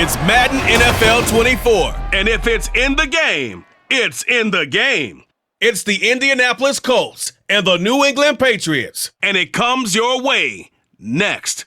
It's Madden NFL 24. And if it's in the game, it's in the game. It's the Indianapolis Colts and the New England Patriots. And it comes your way next.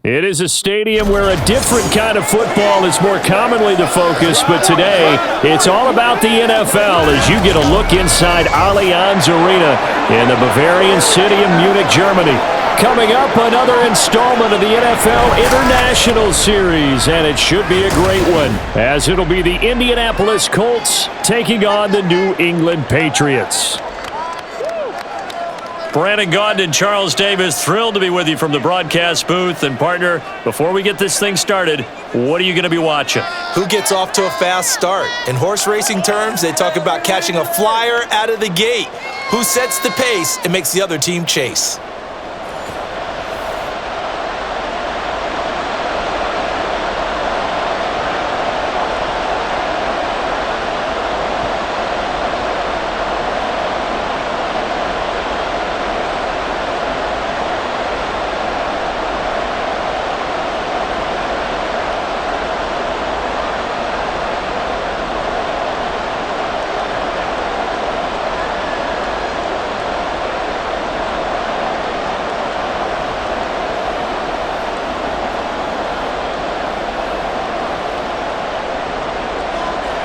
It is a stadium where a different kind of football is more commonly the focus, but today it's all about the NFL as you get a look inside Allianz Arena in the Bavarian city of Munich, Germany. Coming up, another installment of the NFL International Series, and it should be a great one, as it'll be the Indianapolis Colts taking on the New England Patriots. Brandon Gaudin and Charles Davis, thrilled to be with you from the broadcast booth. And partner, before we get this thing started, what are you going to be watching? Who gets off to a fast start? In horse racing terms, they talk about catching a flyer out of the gate. Who sets the pace and makes the other team chase?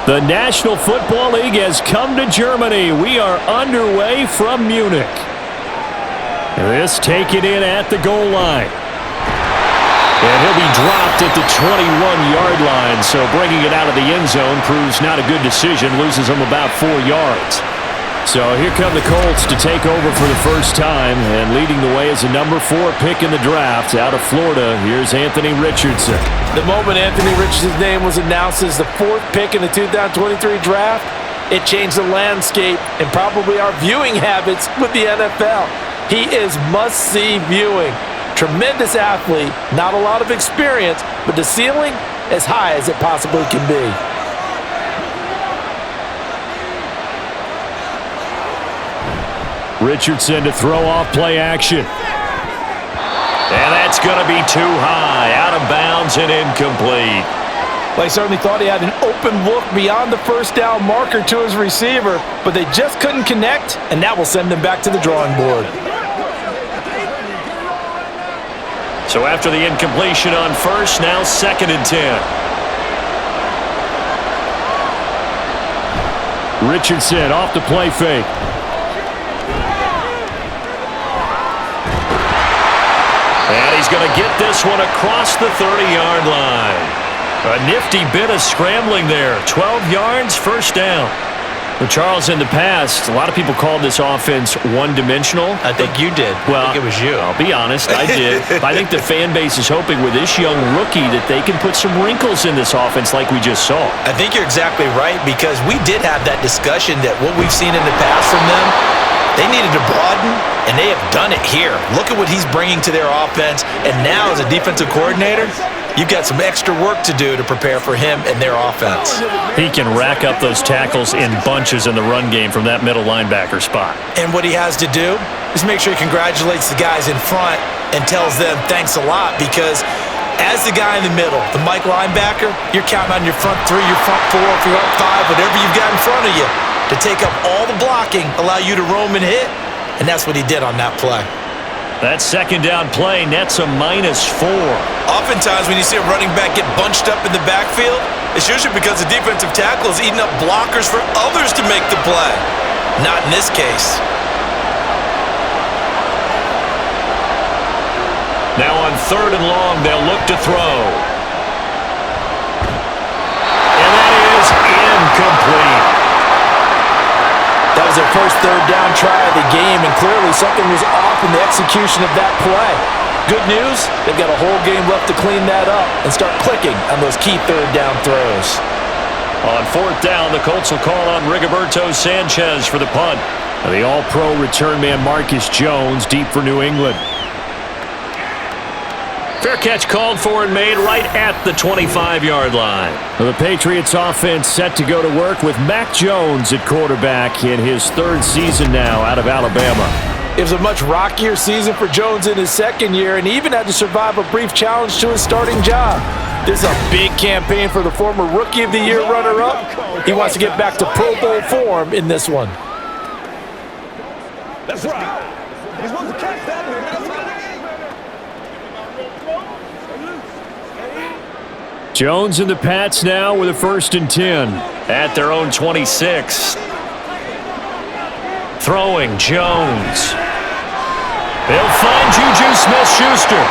The National Football League has come to Germany. We are underway from Munich. This taken in at the goal line. And he'll be dropped at the 21-yard line, so bringing it out of the end zone proves not a good decision, loses him about 4 yards. So here come the Colts to take over for the first time, and leading the way is a number 4 pick in the draft out of Florida. Here's Anthony Richardson. The moment Anthony Richardson's name was announced as the 4th pick in the 2023 draft, it changed the landscape and probably our viewing habits with the NFL. He is must-see viewing. Tremendous athlete, not a lot of experience, but the ceiling as high as it possibly can be. Richardson to throw off play action. And that's going to be too high, out of bounds and incomplete. Well, he certainly thought he had an open look beyond the first down marker to his receiver, but they just couldn't connect, and that will send them back to the drawing board. So after the incompletion on first, now 2nd and 10. Richardson off the play fake. And he's going to get this one across the 30-yard line. A nifty bit of scrambling there. 12 yards, first down. Well, Charles, in the past, a lot of people called this offense one-dimensional. I think you did. Well, I think it was you. I'll be honest, I did. I think the fan base is hoping with this young rookie that they can put some wrinkles in this offense like we just saw. I think you're exactly right, because we did have that discussion that what we've seen in the past from them, they needed to broaden, and they have done it here. Look at what he's bringing to their offense, and now as a defensive coordinator, you've got some extra work to do to prepare for him and their offense. He can rack up those tackles in bunches in the run game from that middle linebacker spot. And what he has to do is make sure he congratulates the guys in front and tells them thanks a lot, because as the guy in the middle, the Mike linebacker, you're counting on your front 3, your front 4, your front 5, whatever you've got in front of you to take up all the blocking, allow you to roam and hit, and that's what he did on that play. That 2nd down play nets a -4. Oftentimes when you see a running back get bunched up in the backfield, it's usually because the defensive tackle is eating up blockers for others to make the play. Not in this case. Now on 3rd and long, they'll look to throw. And that is incomplete. That was their first 3rd down try of the game, and clearly something was off in the execution of that play. Good news, they've got a whole game left to clean that up and start clicking on those key 3rd down throws. On 4th down, the Colts will call on Rigoberto Sanchez for the punt. The All-Pro return man Marcus Jones deep for New England. Fair catch called for and made right at the 25-yard line. The Patriots offense set to go to work with Mac Jones at quarterback in his 3rd season now out of Alabama. It was a much rockier season for Jones in his second year, and he even had to survive a brief challenge to his starting job. This is a big campaign for the former Rookie of the Year runner-up. He wants to get back to Pro Bowl form in this one. That's right. He's supposed to catch that. Jones and the Pats now with a 1st and 10. At their own 26. Throwing, Jones. They'll find Juju Smith-Schuster.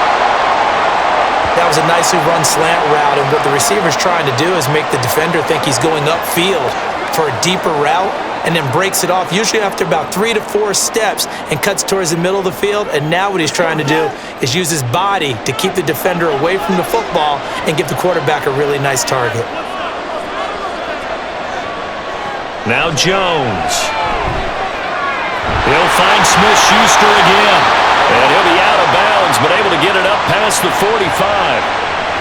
That was a nicely run slant route, and what the receiver's trying to do is make the defender think he's going upfield for a deeper route, and then breaks it off, usually after about 3 to 4 steps, and cuts towards the middle of the field. And now what he's trying to do is use his body to keep the defender away from the football and give the quarterback a really nice target. Now Jones. He'll find Smith-Schuster again. And he'll be out of bounds, but able to get it up past the 45.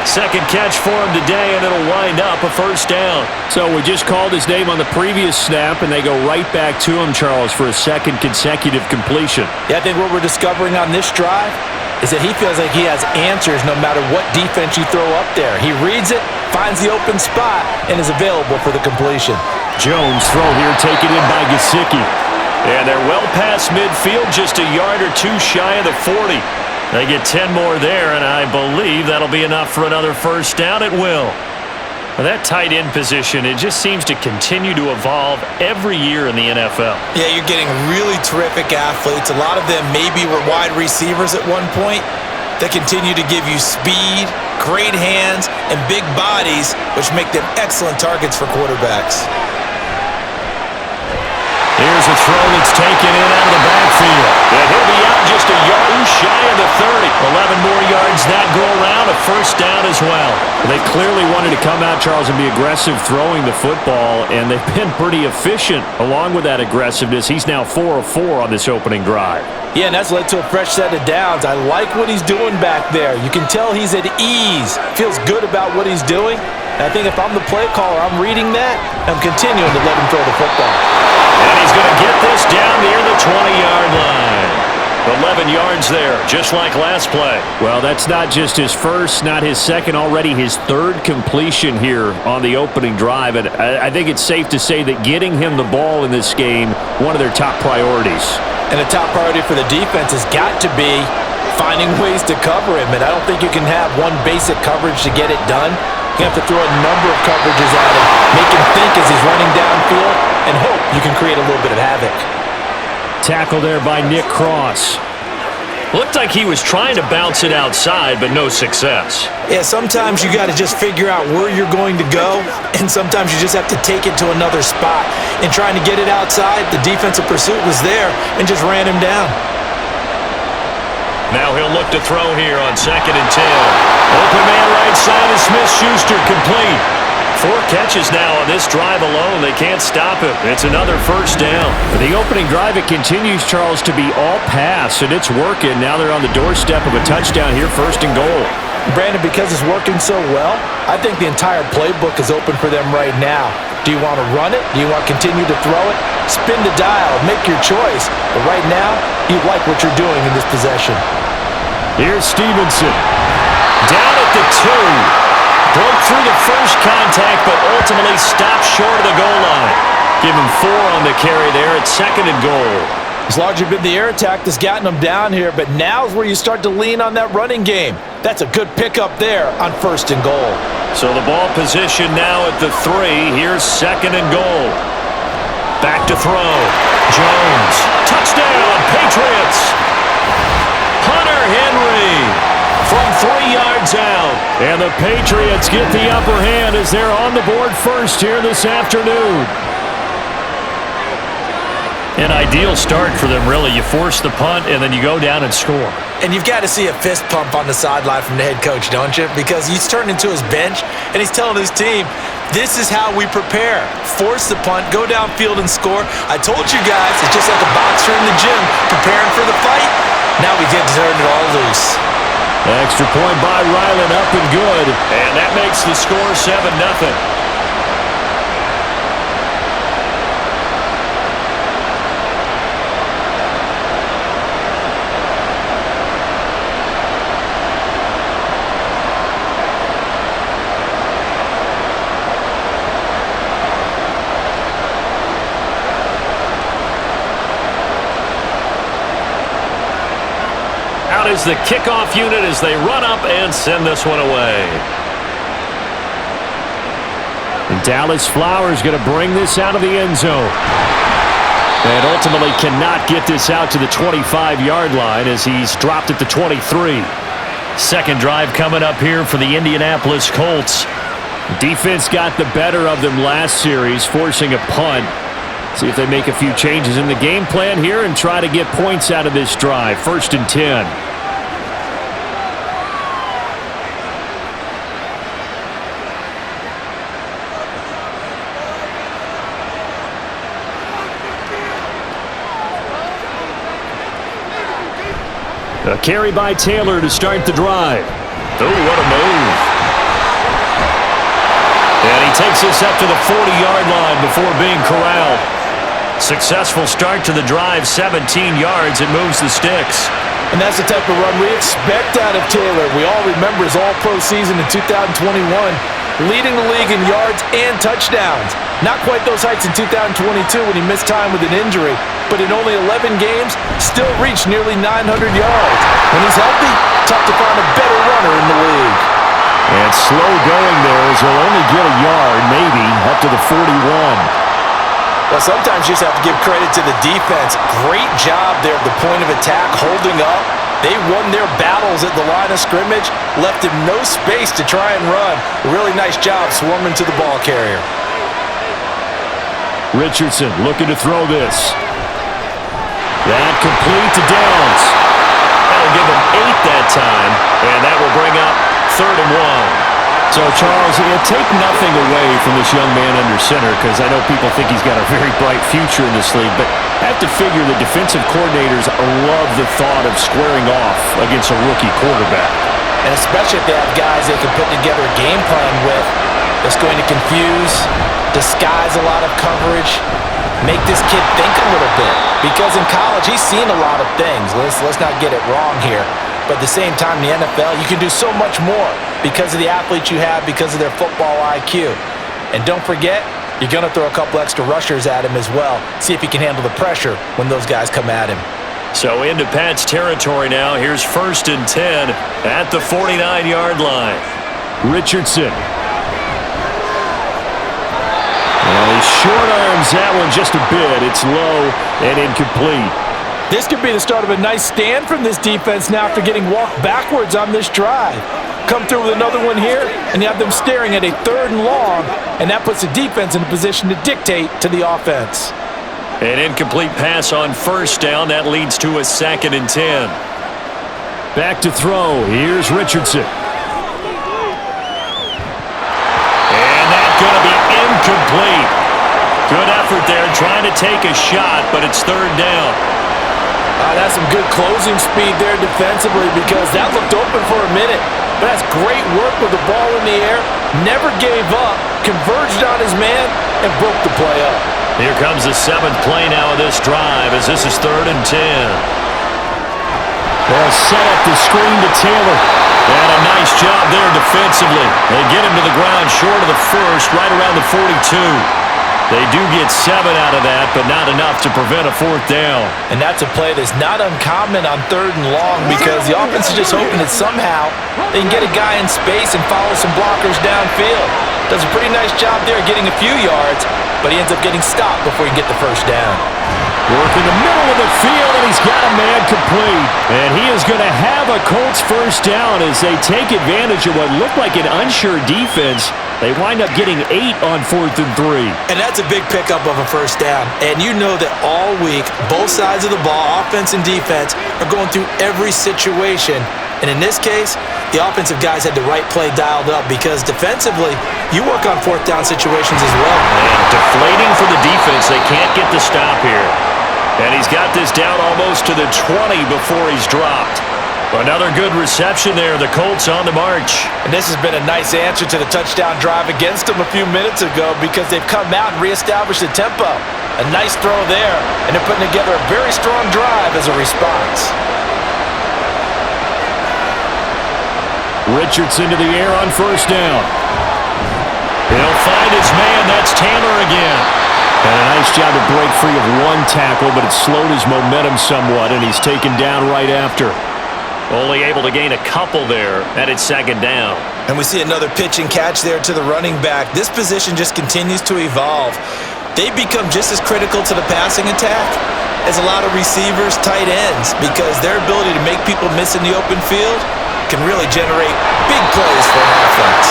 Second catch for him today, and it'll wind up a 1st down. So we just called his name on the previous snap, and they go right back to him, Charles, for a 2nd consecutive completion. Yeah, I think what we're discovering on this drive is that he feels like he has answers no matter what defense you throw up there. He reads it, finds the open spot, and is available for the completion. Jones throw here taken in by Gesicki. And they're well past midfield, just a yard or 2 shy of the 40. They get 10 more there, and I believe that'll be enough for another 1st down. It will. That tight end position, it just seems to continue to evolve every year in the NFL. Yeah, you're getting really terrific athletes. A lot of them maybe were wide receivers at one point. They continue to give you speed, great hands, and big bodies, which make them excellent targets for quarterbacks. Here's a throw that's taken in out of the backfield. And he'll be out just a yard shy of the 30. 11 more yards that go around, a 1st down as well. They clearly wanted to come out, Charles, and be aggressive throwing the football, and they've been pretty efficient along with that aggressiveness. He's now 4 of 4 on this opening drive. Yeah, and that's led to a fresh set of downs. I like what he's doing back there. You can tell he's at ease, feels good about what he's doing. And I think if I'm the play caller, I'm reading that, I'm continuing to let him throw the football. And he's going to get this down near the 20-yard line. 11 yards there, just like last play. Well, that's not just his first, not his second, already his 3rd completion here on the opening drive. And I think it's safe to say that getting him the ball in this game, one of their top priorities. And the top priority for the defense has got to be finding ways to cover him. And I don't think you can have one basic coverage to get it done. You have to throw a number of coverages at him, make him think as he's running downfield, and hope you can create a little bit of havoc. Tackle there by Nick Cross. Looked like he was trying to bounce it outside, but no success. Yeah, sometimes you got to just figure out where you're going to go, and sometimes you just have to take it to another spot. In trying to get it outside, the defensive pursuit was there and just ran him down. Now he'll look to throw here on 2nd and 10. Open man right side is Smith-Schuster, complete. 4 catches now on this drive alone. They can't stop him. It's another 1st down. For the opening drive, it continues, Charles, to be all pass, and it's working. Now they're on the doorstep of a touchdown here, 1st and goal. Brandon, because it's working so well, I think the entire playbook is open for them right now. Do you want to run it? Do you want to continue to throw it? Spin the dial. Make your choice. But right now, you like what you're doing in this possession. Here's Stevenson. Down at the 2. Broke through the first contact, but ultimately stopped short of the goal line. Give him 4 on the carry there at 2nd and goal. It's largely been the air attack that's gotten them down here, but now's where you start to lean on that running game. That's a good pickup there on 1st and goal. So the ball position now at the 3. Here's 2nd and goal. Back to throw. Jones. Touchdown, Patriots. Hunter Henry from 3 yards out. And the Patriots get the upper hand as they're on the board first here this afternoon. An ideal start for them, really. You force the punt, and then you go down and score. And you've got to see a fist pump on the sideline from the head coach, don't you? Because he's turned into his bench, and he's telling his team, this is how we prepare. Force the punt, go downfield and score. I told you guys, it's just like a boxer in the gym preparing for the fight. Now we get to turn it all loose. Extra point by Ryland, up and good. And that makes the score 7-0. is the kickoff unit as they run up and send this one away. And Dallas Flowers going to bring this out of the end zone. And ultimately cannot get this out to the 25-yard line as he's dropped at the 23. Second drive coming up here for the Indianapolis Colts. Defense got the better of them last series, forcing a punt. See if they make a few changes in the game plan here and try to get points out of this drive. 1st and 10. A carry by Taylor to start the drive. Oh, what a move. And he takes this up to the 40-yard line before being corralled. Successful start to the drive, 17 yards. It moves the sticks. And that's the type of run we expect out of Taylor. We all remember his all-pro season in 2021, leading the league in yards and touchdowns. Not quite those heights in 2022 when he missed time with an injury, but in only 11 games, still reached nearly 900 yards. When he's healthy, tough to find a better runner in the league. And slow going there as he'll only get a yard, maybe, up to the 41. Well, sometimes you just have to give credit to the defense. Great job there at the point of attack, holding up. They won their battles at the line of scrimmage, left him no space to try and run. A really nice job swarming to the ball carrier. Richardson looking to throw this. That complete to Downs. That'll give him 8 that time, and that will bring up 3rd and 1. So, Charles, it'll take nothing away from this young man under center because I know people think he's got a very bright future in this league, but I have to figure the defensive coordinators love the thought of squaring off against a rookie quarterback. And especially if they have guys they can put together a game plan with that's going to confuse, disguise a lot of coverage, make this kid think a little bit. Because in college, he's seen a lot of things. Let's not get it wrong here. But at the same time, in the NFL, you can do so much more because of the athletes you have, because of their football IQ. And don't forget, you're going to throw a couple extra rushers at him as well. See if he can handle the pressure when those guys come at him. So into Pat's territory now. Here's 1st and 10 at the 49-yard line. Richardson. Well, he short arms that one just a bit. It's low and incomplete. This could be the start of a nice stand from this defense now after getting walked backwards on this drive. Come through with another one here, and you have them staring at a 3rd and long, and that puts the defense in a position to dictate to the offense. An incomplete pass on 1st down. That leads to a 2nd and 10. Back to throw. Here's Richardson. And that's going to be incomplete. Good effort there trying to take a shot, but it's 3rd down. That's some good closing speed there defensively because that looked open for a minute. But that's great work with the ball in the air. Never gave up, converged on his man, and broke the play up. Here comes the 7th play now of this drive as this is 3rd and 10. They'll set up the screen to Taylor. And a nice job there defensively. They get him to the ground short of the 1st, right around the 42. They do get 7 out of that, but not enough to prevent a 4th down. And that's a play that's not uncommon on 3rd and long because the offense is just hoping that somehow they can get a guy in space and follow some blockers downfield. Does a pretty nice job there getting a few yards, but he ends up getting stopped before he can get the 1st down. Work in the middle of the field, and he's got a man complete. And he is going to have a Colts 1st down as they take advantage of what looked like an unsure defense. They wind up getting 8 on 4th and 3. And that's a big pickup of a 1st down. And you know that all week, both sides of the ball, offense and defense, are going through every situation. And in this case, the offensive guys had the right play dialed up because defensively, you work on 4th down situations as well. And deflating for the defense. They can't get the stop here. And he's got this down almost to the 20 before he's dropped. Another good reception there. The Colts on the march. And this has been a nice answer to the touchdown drive against them a few minutes ago because they've come out and reestablished the tempo. A nice throw there, and they're putting together a very strong drive as a response. Richardson to the air on 1st down. He'll find his man. That's Taylor again. And a nice job to break free of one tackle, but it slowed his momentum somewhat, and he's taken down right after. Only able to gain a couple there, and it's second down. And we see another pitch and catch there to the running back. This position just continues to evolve. They become just as critical to the passing attack as a lot of receivers, tight ends, because their ability to make people miss in the open field can really generate big plays for an offense.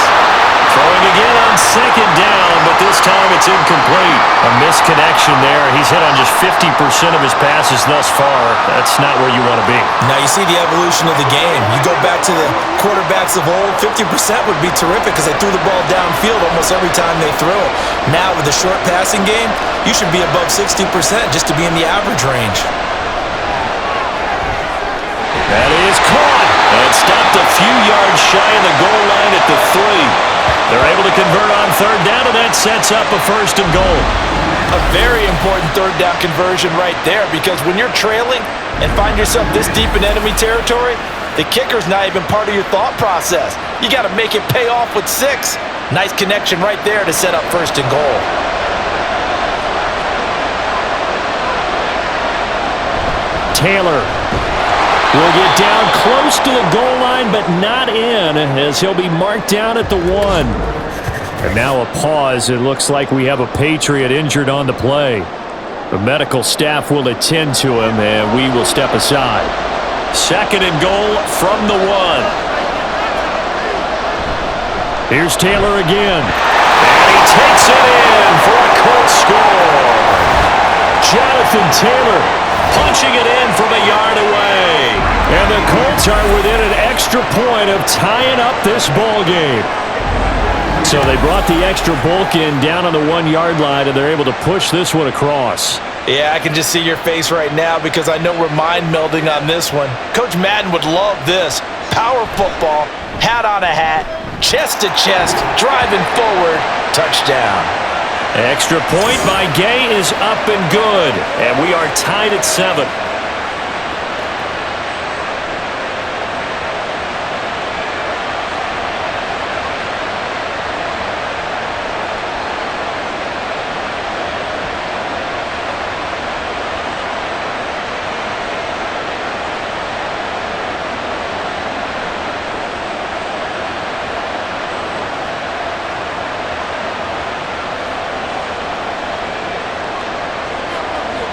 Throwing again on second down, but this time it's incomplete. A misconnection there. He's hit on just 50% of his passes thus far. That's not where you want to be. Now you see the evolution of the game. You go back to the quarterbacks of old, 50% would be terrific because they threw the ball downfield almost every time they threw it. Now with the short passing game, you should be above 60% just to be in the average range. That is caught and stopped a few yards shy of the goal line at the 3. They're able to convert on third down, and that sets up a first and goal. A very important third down conversion right there, because when you're trailing and find yourself this deep in enemy territory, the kicker's not even part of your thought process. You got to make it pay off with 6. Nice connection right there to set up first and goal. Taylor will get down close to the goal line, but not in, as he'll be marked down at the 1. And now a pause. It looks like we have a Patriot injured on the play. The medical staff will attend to him, and we will step aside. Second and goal from the 1. Here's Taylor again. And he takes it in for a Colts score. Jonathan Taylor punching it in from a yard away. And the Colts are within an extra point of tying up this ball game. So they brought the extra bulk in down on the 1-yard line, and they're able to push this one across. Yeah, I can just see your face right now because I know we're mind melding on this one. Coach Madden would love this. Power football, hat on a hat, chest to chest, driving forward, touchdown. Extra point by Gay is up and good, and we are tied at 7.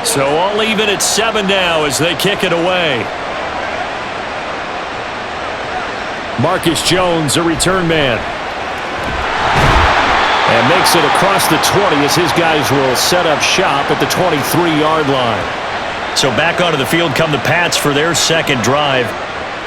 So all even at 7 now as they kick it away. Marcus Jones, a return man. And makes it across the 20 as his guys will set up shop at the 23-yard line. So back onto the field come the Pats for their second drive.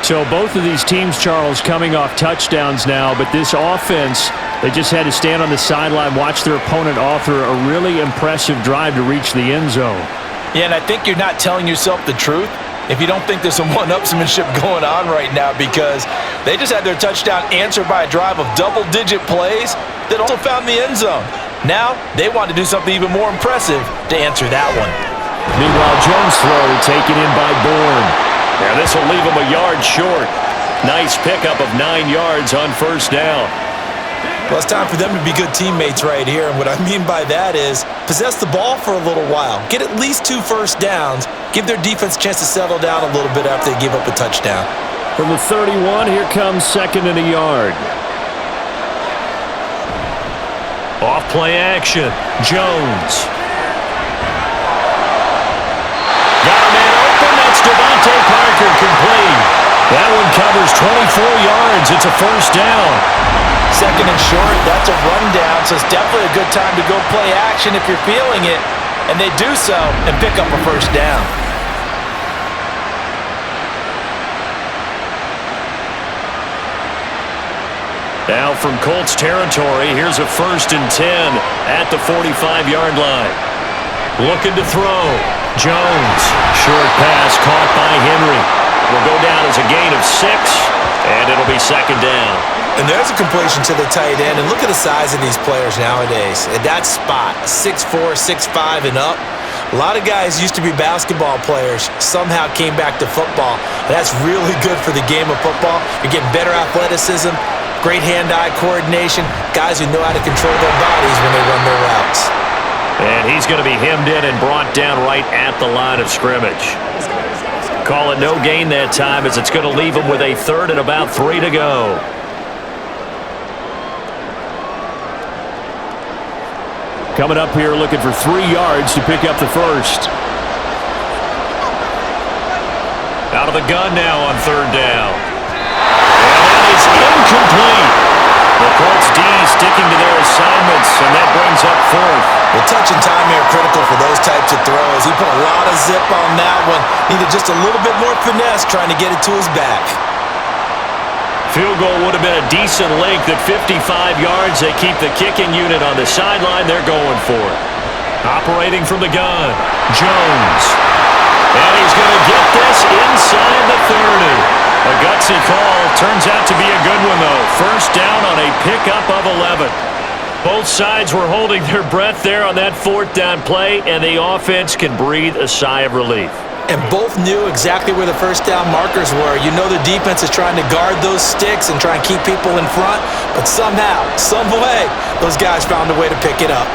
So both of these teams, Charles, coming off touchdowns now, but this offense, they just had to stand on the sideline, watch their opponent offer a really impressive drive to reach the end zone. Yeah, and I think you're not telling yourself the truth if you don't think there's some one-upsmanship going on right now, because they just had their touchdown answered by a drive of double-digit plays that also found the end zone. Now, they want to do something even more impressive to answer that one. Meanwhile, Jones' throw taken in by Bourne. Now this will leave him a yard short. Nice pickup of 9 yards on first down. Well, it's time for them to be good teammates right here. And what I mean by that is possess the ball for a little while. Get at least 2 first downs. Give their defense a chance to settle down a little bit after they give up a touchdown. From the 31, here comes second and a yard. Off play action. Jones. Got a man open. That's Devontae Parker complete. That one covers 24 yards. It's a first down. Second and short, that's a rundown, so it's definitely a good time to go play action if you're feeling it. And they do so and pick up a first down. Now from Colts territory, here's a 1st and 10 at the 45-yard line. Looking to throw. Jones. Short pass caught by Henry. Will go down as a gain of 6, and it'll be second down. And there's a completion to the tight end. And look at the size of these players nowadays. At that spot, 6'4", 6'5", and up. A lot of guys used to be basketball players, somehow came back to football. And that's really good for the game of football. You're getting better athleticism, great hand-eye coordination, guys who know how to control their bodies when they run their routes. And he's going to be hemmed in and brought down right at the line of scrimmage. call it no gain that time as it's going to leave them with a third and about 3 to go. Coming up here looking for 3 yards to pick up the first. Out of the gun now on third down. And that is incomplete. The Colts D sticking to their assignments, and that brings up fourth. Well, touch and time here critical for those types of throws. He put a lot of zip on that one. Needed just a little bit more finesse trying to get it to his back. Field goal would have been a decent length at 55 yards. They keep the kicking unit on the sideline. They're going for it. Operating from the gun, Jones. And he's going to get this inside the 30. A gutsy call. Turns out to be a good one, though. First down on a pickup of 11. Both sides were holding their breath there on that fourth down play, and the offense can breathe a sigh of relief. And both knew exactly where the first down markers were. You know the defense is trying to guard those sticks and try and keep people in front, but somehow, some way, those guys found a way to pick it up.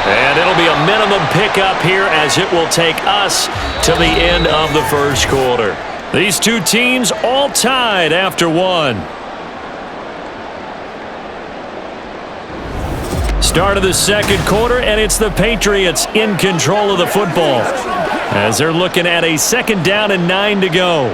And it'll be a minimum pickup here as it will take us to the end of the first quarter. These two teams all tied after one. Start of the second quarter, and it's the Patriots in control of the football as they're looking at a second down and 9 to go.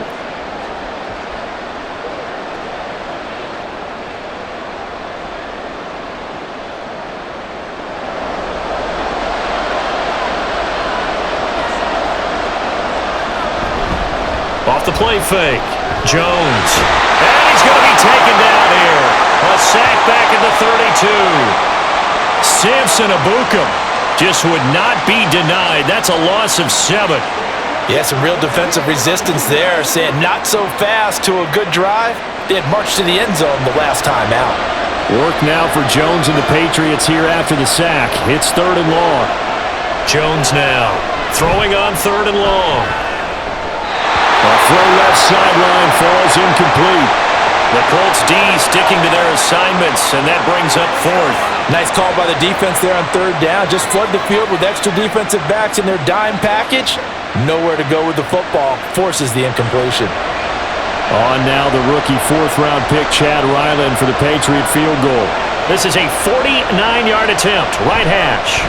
Off the play fake, Jones. And he's going to be taken down here. A sack back at the 32. Samson Abukum just would not be denied. That's a loss of 7. Yeah, some real defensive resistance there, saying not so fast to a good drive. They had marched to the end zone the last time out. Work now for Jones and the Patriots here after the sack. It's third and long. Jones now throwing on third and long. A throw left sideline falls incomplete. The Colts D sticking to their assignments, and that brings up fourth. Nice call by the defense there on third down. Just flood the field with extra defensive backs in their dime package. Nowhere to go with the football. Forces the incompletion. On now the rookie fourth-round pick, Chad Ryland, for the Patriot field goal. This is a 49-yard attempt, right hash.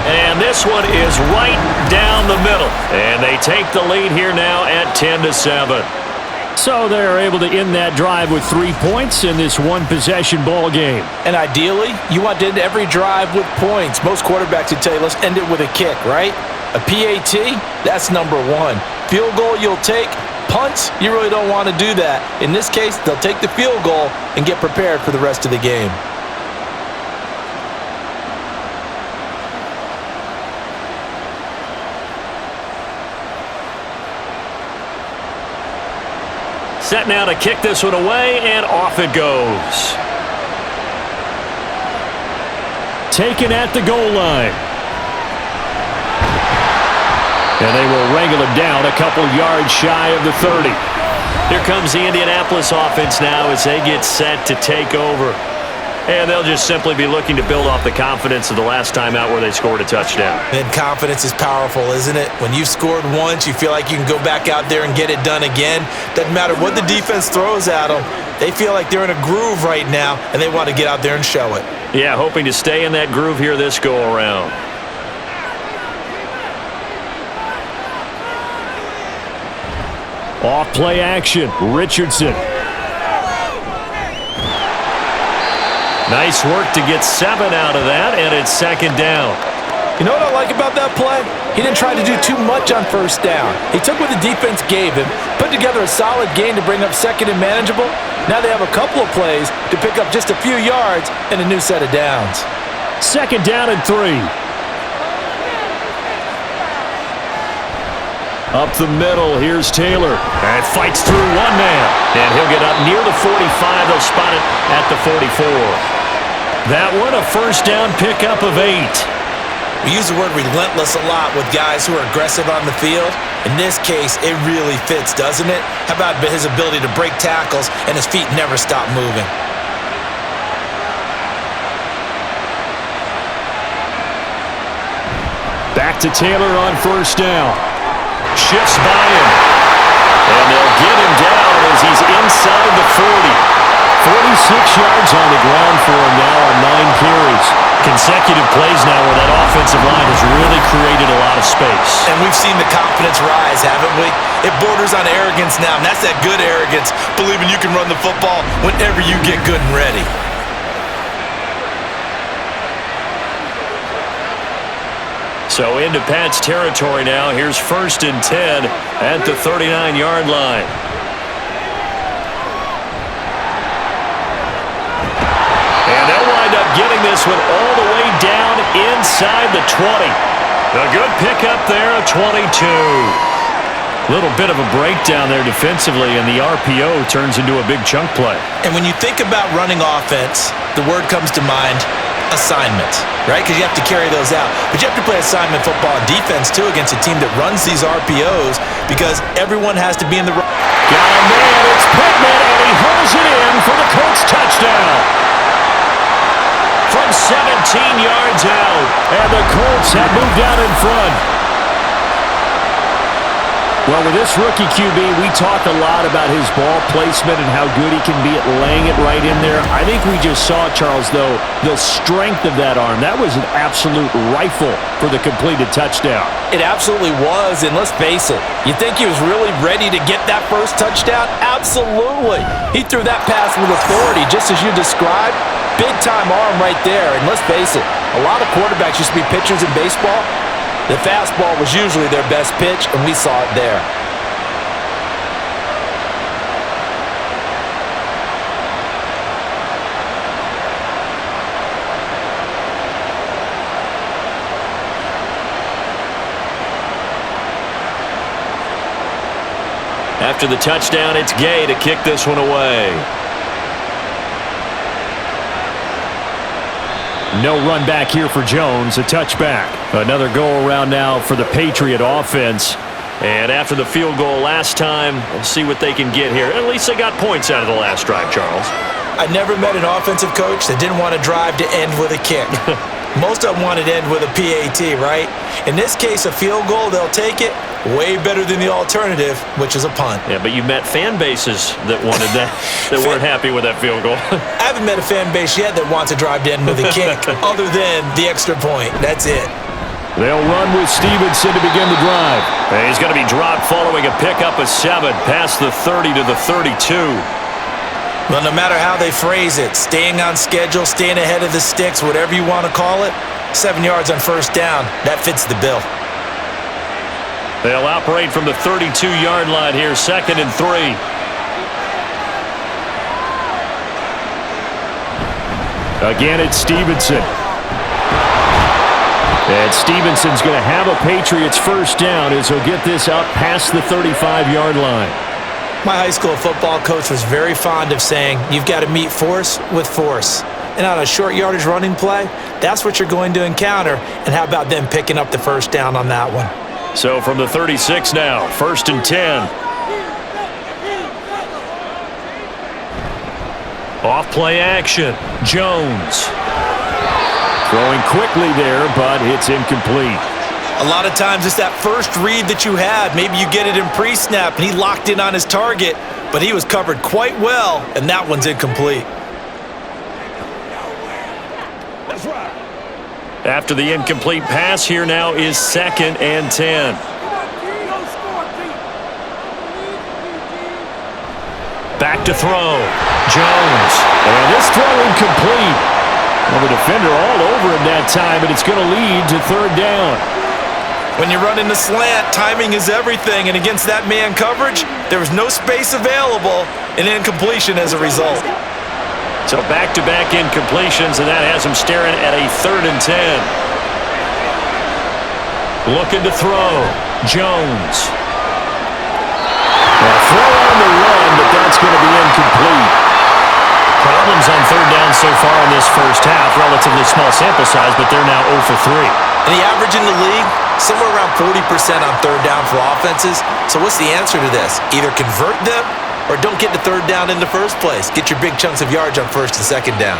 And this one is right down the middle. And they take the lead here now at 10-7. So they're able to end that drive with 3 points in this one-possession ball game. And ideally, you want to end every drive with points. Most quarterbacks would tell you, let's end it with a kick, right? A PAT, that's number 1. Field goal you'll take. Punts, you really don't want to do that. In this case, they'll take the field goal and get prepared for the rest of the game. Set now to kick this one away, and off it goes. Taken at the goal line. And they will wrangle him down a couple yards shy of the 30. Here comes the Indianapolis offense now as they get set to take over. And they'll just simply be looking to build off the confidence of the last time out where they scored a touchdown. And confidence is powerful, isn't it? When you've scored once, you feel like you can go back out there and get it done again. Doesn't matter what the defense throws at them. They feel like they're in a groove right now, and they want to get out there and show it. Yeah, hoping to stay in that groove here this go-around. Off play action, Richardson. Nice work to get 7 out of that, and it's second down. You know what I like about that play? He didn't try to do too much on first down. He took what the defense gave him, put together a solid gain to bring up second and manageable. Now they have a couple of plays to pick up just a few yards and a new set of downs. Second down and 3. Up the middle, here's Taylor. And fights through one man. And he'll get up near the 45. They'll spot it at the 44. That one, a first down pickup of 8. We use the word relentless a lot with guys who are aggressive on the field. In this case, it really fits, doesn't it? How about his ability to break tackles and his feet never stop moving? Back to Taylor on first down. shifts by him. And they'll get him down as he's inside the 40. 46 yards on the ground for him now on 9 carries. Consecutive plays now where that offensive line has really created a lot of space. And we've seen the confidence rise, haven't we? It borders on arrogance now, and that's that good arrogance, believing you can run the football whenever you get good and ready. So into Pat's territory now. Here's 1st and 10 at the 39-yard line. And they'll wind up getting this one all the way down inside the 20. A good pickup there, a 22. Little bit of a breakdown there defensively, and the RPO turns into a big chunk play. And when you think about running offense, the word comes to mind, assignment, right? Because you have to carry those out. But you have to play assignment football and defense, too, against a team that runs these RPOs because everyone has to be in the... Got a man, it's Pittman, and he hauls it in for the Colts touchdown. From 17 yards out, and the Colts have moved out in front. Well, with this rookie QB, we talk a lot about his ball placement and how good he can be at laying it right in there. I think we just saw, Charles, though, the strength of that arm. That was an absolute rifle for the completed touchdown. It absolutely was, and let's face it, you think he was really ready to get that first touchdown? Absolutely. He threw that pass with authority, just as you described. Big-time arm right there, and let's face it, a lot of quarterbacks used to be pitchers in baseball. The fastball was usually their best pitch, and we saw it there. After the touchdown, it's Gay to kick this one away. No run back here for Jones, a touchback. Another go-around now for the Patriot offense. And after the field goal last time, we'll see what they can get here. At least they got points out of the last drive, Charles. I never met an offensive coach that didn't want to drive to end with a kick. Most of them wanted to end with a PAT, right? In this case, a field goal, they'll take it. Way better than the alternative, which is a punt. Yeah, but you met fan bases that wanted that, that weren't happy with that field goal. I haven't met a fan base yet that wants to drive to end with a kick, other than the extra point. That's it. They'll run with Stevenson to begin the drive. And he's going to be dropped following a pickup of 7 past the 30 to the 32. Well, no matter how they phrase it, staying on schedule, staying ahead of the sticks, whatever you want to call it, 7 yards on first down, that fits the bill. They'll operate from the 32-yard line here, 2nd and 3. Again, it's Stevenson. And Stevenson's going to have a Patriots first down as he'll get this up past the 35-yard line. My high school football coach was very fond of saying, you've got to meet force with force. And on a short yardage running play, that's what you're going to encounter. And how about them picking up the first down on that one? So from the 36 now, 1st and 10. Off play action, Jones. Throwing quickly there, but it's incomplete. A lot of times it's that first read that you had. Maybe you get it in pre-snap, and he locked in on his target, but he was covered quite well, and that one's incomplete. After the incomplete pass, here now is 2nd and 10. Back to throw. Jones. And this throw incomplete. Well, the defender all over him that time, but it's going to lead to 3rd down. When you're running the slant, timing is everything, and against that man coverage, there was no space available, and incompletion as a result. So back-to-back incompletions, and that has him staring at a 3rd and 10. Looking to throw. Jones. A throw on the run, but that's going to be incomplete. Problems on 3rd down so far in this first half. Relatively small sample size, but they're now 0 for 3. And the average in the league, somewhere around 40% on 3rd down for offenses. So what's the answer to this? Either convert them or don't get the 3rd down in the first place. Get your big chunks of yards on 1st and 2nd down.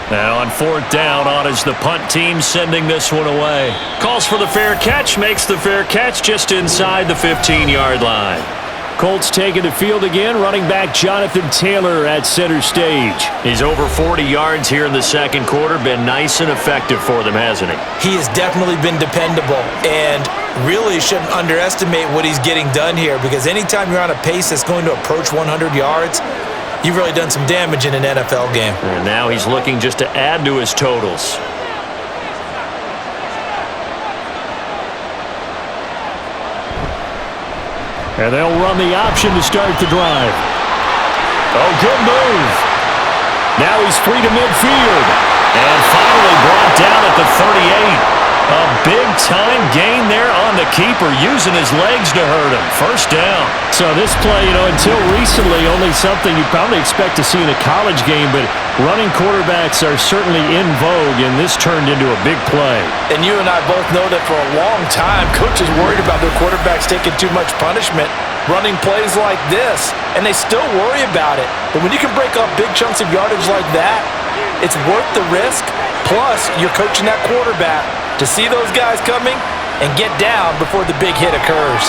And on fourth down, on is the punt team sending this one away. Calls for the fair catch, makes the fair catch just inside the 15-yard line. Colts taking the field again, running back Jonathan Taylor at center stage. He's over 40 yards here in the second quarter. Been nice and effective for them, hasn't he? He has definitely been dependable, and really shouldn't underestimate what he's getting done here, because anytime you're on a pace that's going to approach 100 yards, you've really done some damage in an NFL game. And now he's looking just to add to his totals. And they'll run the option to start the drive. Oh, good move. Now he's free to midfield. And finally brought down at the 38. A big-time gain there on the keeper, using his legs to hurt him. First down. So this play, until recently, only something you'd probably expect to see in a college game, but running quarterbacks are certainly in vogue, and this turned into a big play. And you and I both know that for a long time, coaches worried about their quarterbacks taking too much punishment, running plays like this, and they still worry about it. But when you can break up big chunks of yardage like that, it's worth the risk. Plus, you're coaching that quarterback to see those guys coming and get down before the big hit occurs.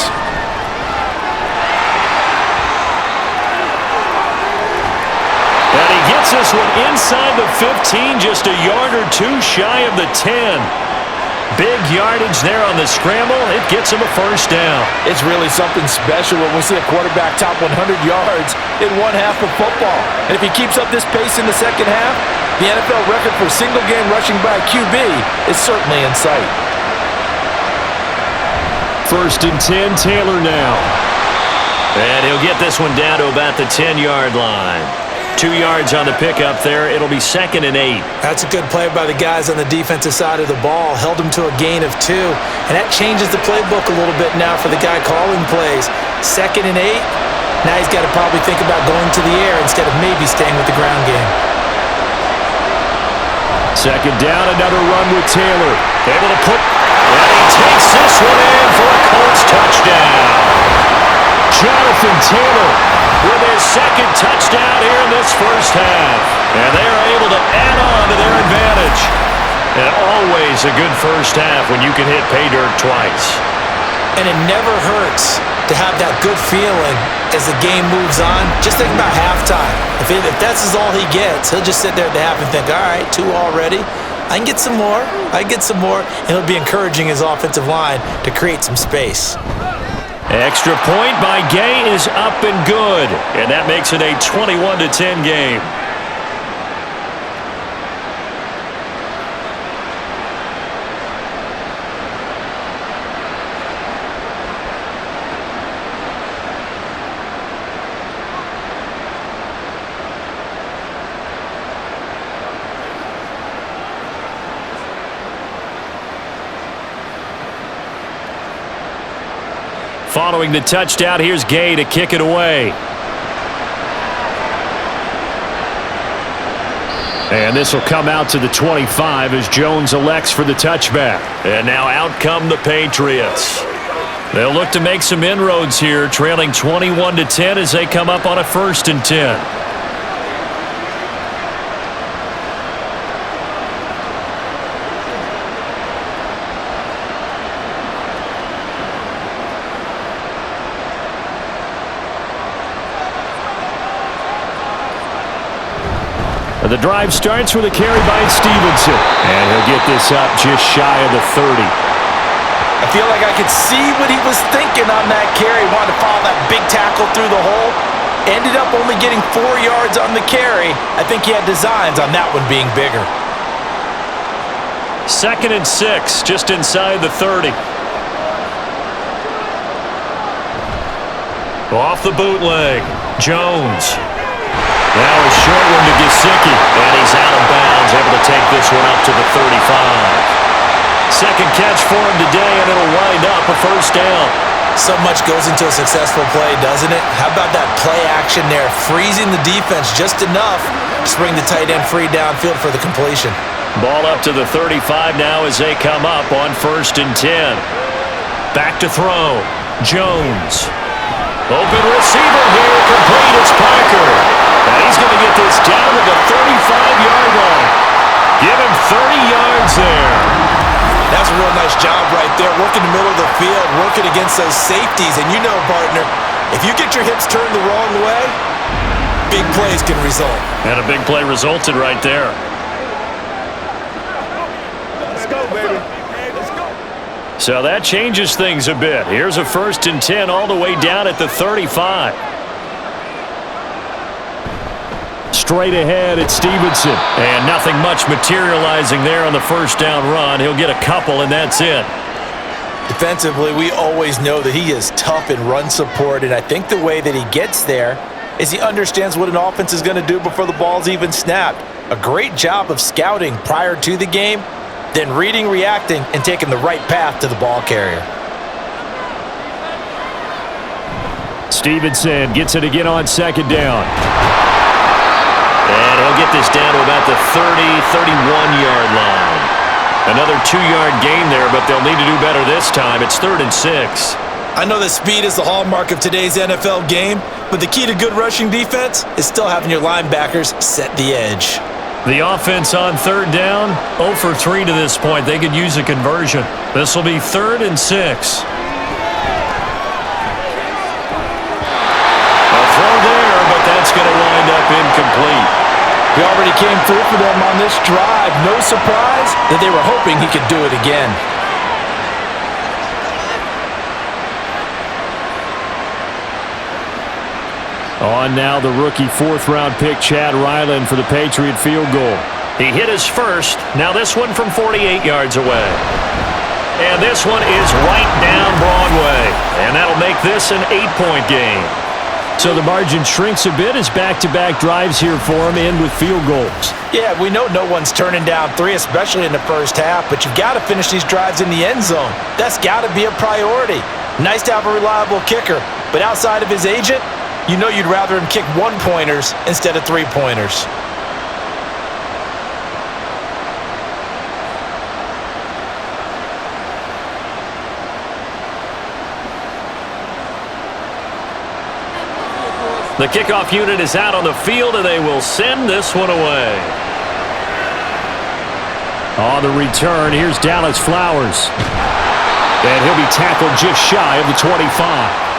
And he gets this one inside the 15, just a yard or two shy of the 10. Big yardage there on the scramble. It gets him a first down. It's really something special when we see a quarterback top 100 yards in one half of football. And if he keeps up this pace in the second half, the NFL record for single-game rushing by a QB is certainly in sight. First and 10, Taylor now. And he'll get this one down to about the 10-yard line. 2 yards on the pickup there. It'll be 2nd and 8. That's a good play by the guys on the defensive side of the ball. Held him to a gain of 2. And that changes the playbook a little bit now for the guy calling plays. 2nd and 8. Now he's got to probably think about going to the air instead of maybe staying with the ground game. Second down, another run with Taylor. Able to put, and he takes this one in for a Colts touchdown. Jonathan Taylor with his second touchdown here in this first half. And they're able to add on to their advantage. And always a good first half when you can hit pay dirt twice. And it never hurts to have that good feeling as the game moves on. Just think about halftime. If that's all he gets, he'll just sit there at the half and think, all right, 2 already. I can get some more. I can get some more. And he'll be encouraging his offensive line to create some space. Extra point by Gay is up and good. And that makes it a 21-10 game. Following the touchdown, here's Gay to kick it away. And this will come out to the 25 as Jones elects for the touchback. And now out come the Patriots. They'll look to make some inroads here, trailing 21-10 as they come up on a 1st and 10. The drive starts with a carry by Stevenson. And he'll get this up just shy of the 30. I feel like I could see what he was thinking on that carry. Wanted to follow that big tackle through the hole. Ended up only getting 4 yards on the carry. I think he had designs on that one being bigger. 2nd and 6, just inside the 30. Off the bootleg, Jones. Now a short one to Gesicki, and he's out of bounds, able to take this one up to the 35. Second catch for him today, and it'll wind up a first down. So much goes into a successful play, doesn't it? How about that play action there, freezing the defense just enough to bring the tight end free downfield for the completion. Ball up to the 35 now as they come up on 1st and 10. Back to throw, Jones. Open receiver here, complete, it's Parker. And he's going to get this down to the 35-yard line. Give him 30 yards there. That's a real nice job right there, working the middle of the field, working against those safeties. And you know, partner, if you get your hips turned the wrong way, big plays can result. And a big play resulted right there. Let's go, baby. Let's go. So that changes things a bit. Here's a 1st and 10 all the way down at the 35. Straight ahead, it's Stevenson. And nothing much materializing there on the first down run. He'll get a couple, and that's it. Defensively, we always know that he is tough in run support, and I think the way that he gets there is he understands what an offense is going to do before the ball's even snapped. A great job of scouting prior to the game, then reading, reacting, and taking the right path to the ball carrier. Stevenson gets it again on 2nd down. And he'll get this down to about the 30, 31-yard line. Another 2-yard gain there, but they'll need to do better this time. It's 3rd and 6. I know that speed is the hallmark of today's NFL game, but the key to good rushing defense is still having your linebackers set the edge. The offense on 3rd down, 0 for 3 to this point. They could use a conversion. This will be 3rd and 6. A throw there, but that's going to wind up incomplete. He already came through for them on this drive. No surprise that they were hoping he could do it again. On now the rookie 4th-round pick, Chad Ryland, for the Patriot field goal. He hit his first. Now this one from 48 yards away. And this one is right down Broadway. And that'll make this an 8-point game. So the margin shrinks a bit as back-to-back drives here for him, end with field goals. Yeah, we know no one's turning down 3, especially in the first half, but you've got to finish these drives in the end zone. That's got to be a priority. Nice to have a reliable kicker, but outside of his agent, you know you'd rather him kick 1-pointers instead of 3-pointers. The kickoff unit is out on the field, and they will send this one away. On the return, here's Dallas Flowers. And he'll be tackled just shy of the 25.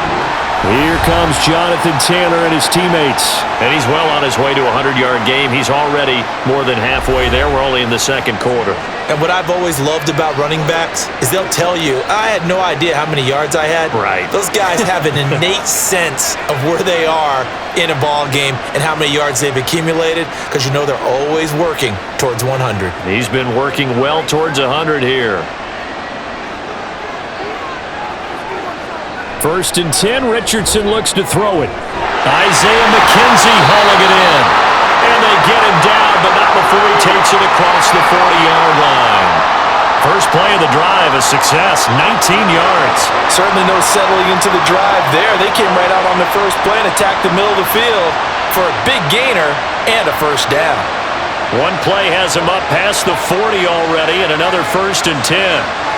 Here comes Jonathan Taylor and his teammates. And he's well on his way to a 100-yard game. He's already more than halfway there. We're only in the 2nd quarter. And what I've always loved about running backs is they'll tell you, I had no idea how many yards I had. Right. Those guys have an innate sense of where they are in a ball game and how many yards they've accumulated, because you know they're always working towards 100. He's been working well towards 100 here. 1st and 10, Richardson looks to throw it. Isaiah McKenzie hauling it in. And they get him down, but not before he takes it across the 40-yard line. First play of the drive, a success, 19 yards. Certainly no settling into the drive there. They came right out on the first play and attacked the middle of the field for a big gainer and a first down. One play has him up past the 40 already, and another 1st and 10.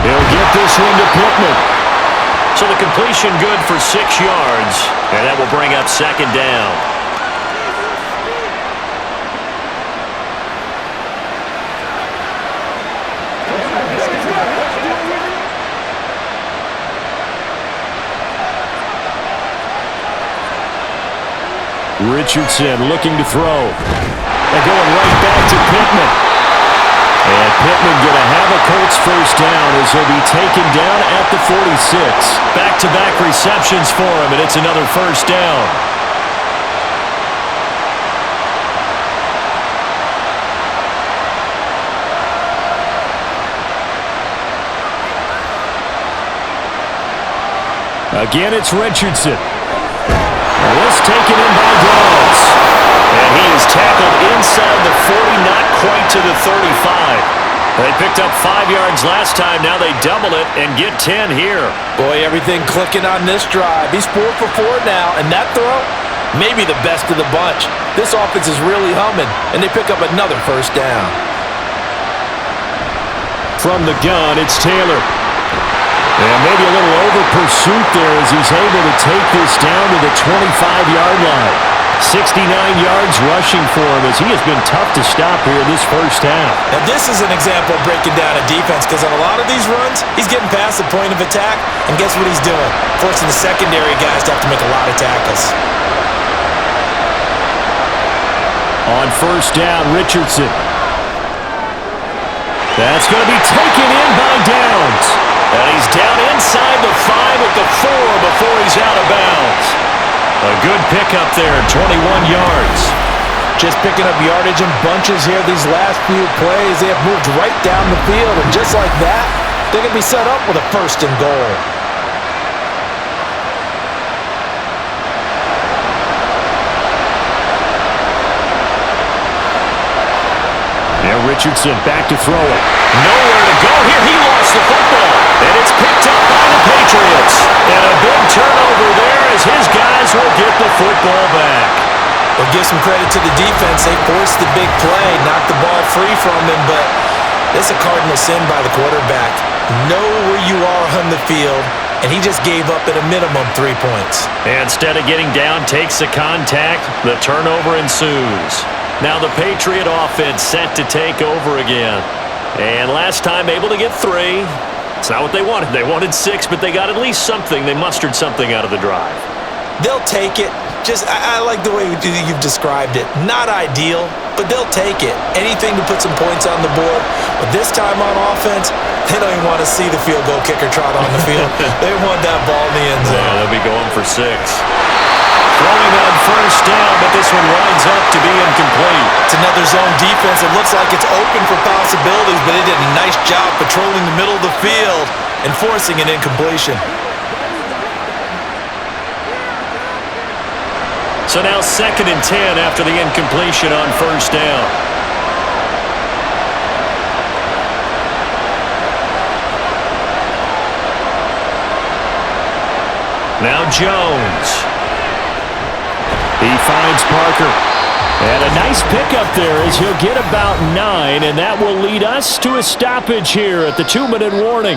He'll get this one to Pittman. So the completion good for 6 yards, and that will bring up 2nd down. Richardson looking to throw. They're going right back to Pittman. And Pittman going to have a Colts first down as he'll be taken down at the 46. Back-to-back receptions for him, and it's another first down. Again, it's Richardson. This taken in by Dobbs. And he is tackled inside the 40, not quite to the 35. They picked up 5 yards last time. Now they double it and get 10 here. Boy, everything clicking on this drive. He's 4 for 4 now, and that throw, maybe the best of the bunch. This offense is really humming, and they pick up another first down. From the gun, it's Taylor. And maybe a little over pursuit there as he's able to take this down to the 25-yard line. 69 yards rushing for him as he has been tough to stop here this first half. Now, this is an example of breaking down a defense because on a lot of these runs, he's getting past the point of attack, and guess what he's doing? Forcing the secondary guys to have to make a lot of tackles. On first down, Richardson. That's going to be taken in by Downs. And he's down inside the 5 at the 4 before he's out of bounds. A good pickup there, 21 yards. Just picking up yardage in bunches here these last few plays. They have moved right down the field, and just like that, they're going to be set up with a 1st and goal. Now Richardson back to throw it. Nowhere to go here. He lost the football. And it's picked up by the Patriots. And a big turnover there as his guys will get the football back. We'll give some credit to the defense. They forced the big play, knocked the ball free from him, but this is a cardinal sin by the quarterback. Know where you are on the field, and he just gave up at a minimum 3 points. And instead of getting down, takes the contact. The turnover ensues. Now the Patriot offense set to take over again. And last time able to get 3. It's not what they wanted. They wanted 6, but they got at least something. They mustered something out of the drive. They'll take it. I like the way you've described it. Not ideal, but they'll take it. Anything to put some points on the board. But this time on offense, they don't even want to see the field goal kicker trot on the field. They want that ball in the end zone. Yeah, they'll be going for 6. Throwing on first down, but this one winds up to be incomplete. It's another zone defense. It looks like it's open for possibilities, but they did a nice job patrolling the middle of the field and forcing an incompletion. So now 2nd and 10 after the incompletion on first down. Now Jones. He finds Parker. And a nice pickup there as he'll get about 9, and that will lead us to a stoppage here at the 2-minute warning.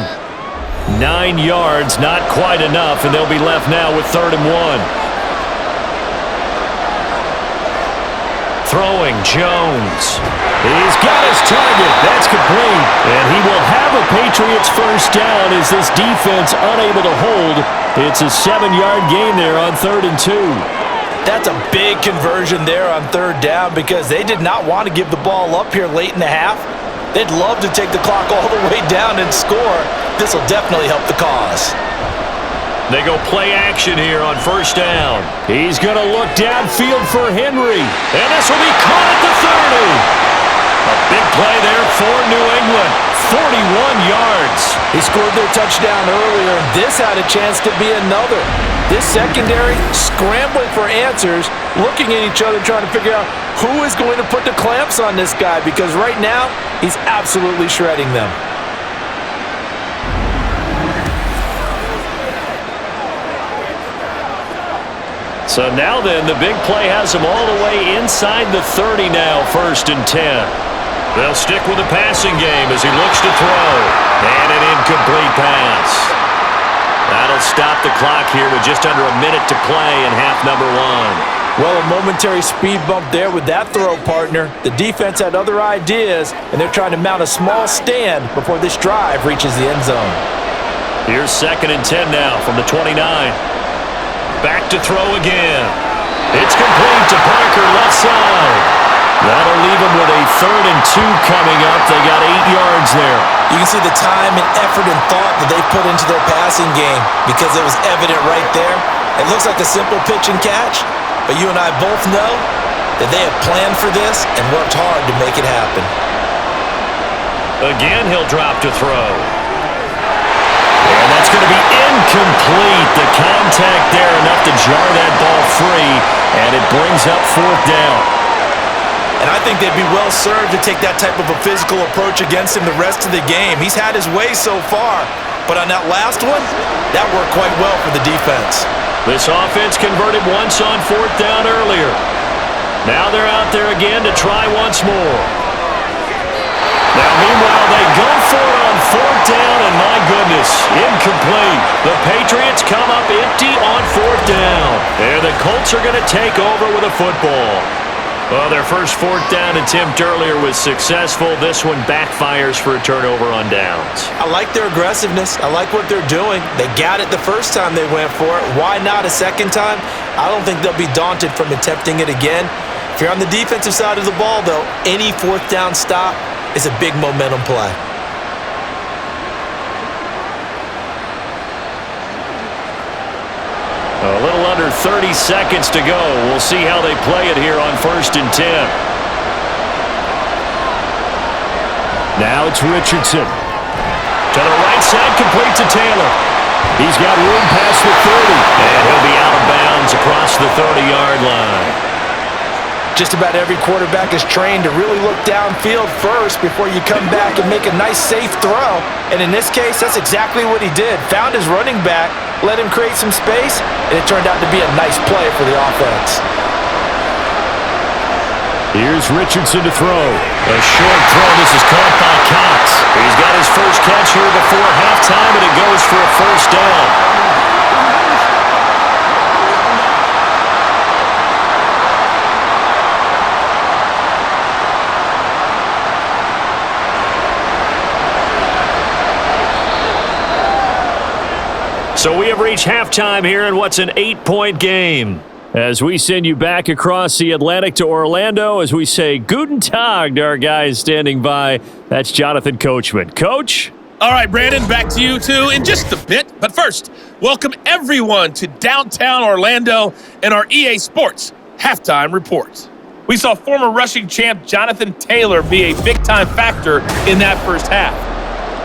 9 yards, not quite enough, and they'll be left now with 3rd and 1. Throwing, Jones. He's got his target. That's complete. And he will have a Patriots first down as this defense unable to hold. It's a 7-yard gain there on 3rd and 2. That's a big conversion there on 3rd down because they did not want to give the ball up here late in the half. They'd love to take the clock all the way down and score. This will definitely help the cause. They go play action here on first down. He's going to look downfield for Henry. And this will be caught at the 30. A big play there for New England. 41 yards. He scored their touchdown earlier, and this had a chance to be another. This secondary scrambling for answers, looking at each other, trying to figure out who is going to put the clamps on this guy, because right now, he's absolutely shredding them. So now then, the big play has them all the way inside the 30 now, 1st and 10. They'll stick with the passing game as he looks to throw. And an incomplete pass. That'll stop the clock here with just under a minute to play in half number 1. Well, a momentary speed bump there with that throw, partner. The defense had other ideas, and they're trying to mount a small stand before this drive reaches the end zone. Here's 2nd and 10 now from the 29. Back to throw again. It's complete to Parker, left side. That'll leave them with a 3rd and 2 coming up. They got 8 yards there. You can see the time and effort and thought that they put into their passing game because it was evident right there. It looks like a simple pitch and catch, but you and I both know that they have planned for this and worked hard to make it happen. Again, he'll drop to throw. And that's going to be incomplete. The contact there enough to jar that ball free, and it brings up 4th down. And I think they'd be well served to take that type of a physical approach against him the rest of the game. He's had his way so far, but on that last one, that worked quite well for the defense. This offense converted once on 4th down earlier. Now they're out there again to try once more. Now, meanwhile, they go for it on 4th down, and my goodness, incomplete. The Patriots come up empty on 4th down. And the Colts are going to take over with a football. Well, their first fourth down attempt earlier was successful. This one backfires for a turnover on downs. I like their aggressiveness. I like what they're doing. They got it the first time they went for it. Why not a second time? I don't think they'll be daunted from attempting it again. If you're on the defensive side of the ball, though, any fourth down stop is a big momentum play. A little under 30 seconds to go. We'll see how they play it here on 1st and 10. Now it's Richardson. To the right side, complete to Taylor. He's got room past the 30. And he'll be out of bounds across the 30-yard line. Just about every quarterback is trained to really look downfield first before you come back and make a nice, safe throw. And in this case, that's exactly what he did. Found his running back, let him create some space, and it turned out to be a nice play for the offense. Here's Richardson to throw. A short throw. This is caught by Cox. He's got his first catch here before halftime, and it goes for a first down. So we have reached halftime here in what's an 8-point game. As we send you back across the Atlantic to Orlando, as we say Guten Tag to our guys standing by, that's Jonathan Coachman. Coach? All right, Brandon, back to you two in just a bit. But first, welcome everyone to downtown Orlando and our EA Sports Halftime Report. We saw former rushing champ Jonathan Taylor be a big-time factor in that first half.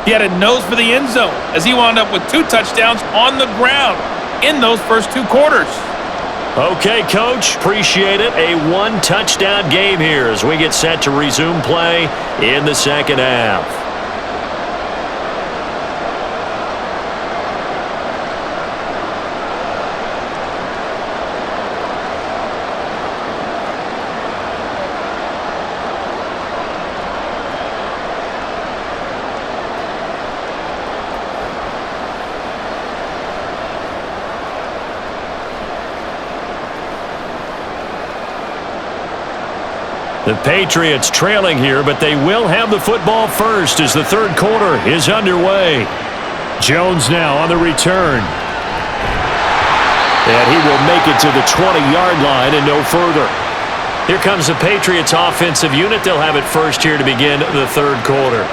He had a nose for the end zone as he wound up with 2 touchdowns on the ground in those first 2 quarters. Okay, Coach, appreciate it. A 1-touchdown game here as we get set to resume play in the second half. The Patriots trailing here, but they will have the football first as the third quarter is underway. Jones now on the return. And he will make it to the 20-yard line and no further. Here comes the Patriots offensive unit. They'll have it first here to begin the third quarter.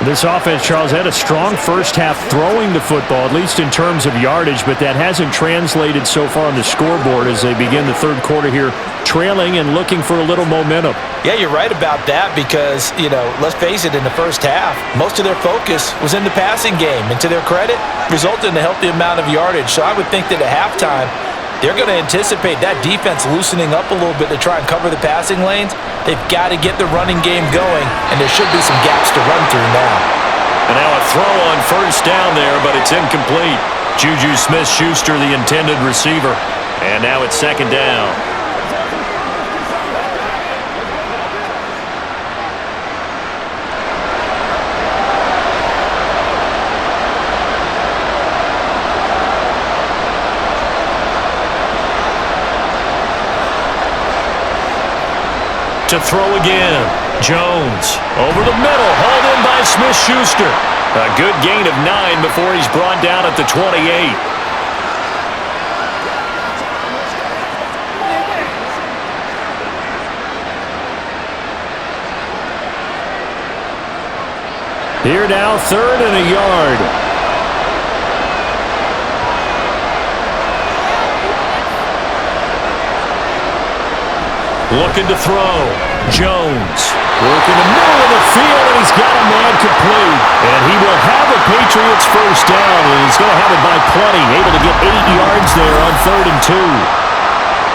This offense, Charles, had a strong first half throwing the football, at least in terms of yardage, but that hasn't translated so far on the scoreboard as they begin the third quarter here, trailing and looking for a little momentum. Yeah, you're right about that because, let's face it, in the first half, most of their focus was in the passing game. And to their credit, resulted in a healthy amount of yardage. So I would think that at halftime, they're going to anticipate that defense loosening up a little bit to try and cover the passing lanes. They've got to get the running game going, and there should be some gaps to run through now. And now a throw on first down there, but it's incomplete. Juju Smith-Schuster, the intended receiver. And now it's second down. To throw again. Jones over the middle, hauled in by Smith-Schuster. A good gain of 9 before he's brought down at the 28. Here now, 3rd and a yard. Looking to throw. Jones working the middle of the field, and he's got a man complete. And he will have a Patriots first down, and he's going to have it by plenty. Able to get 8 yards there on 3rd and 2.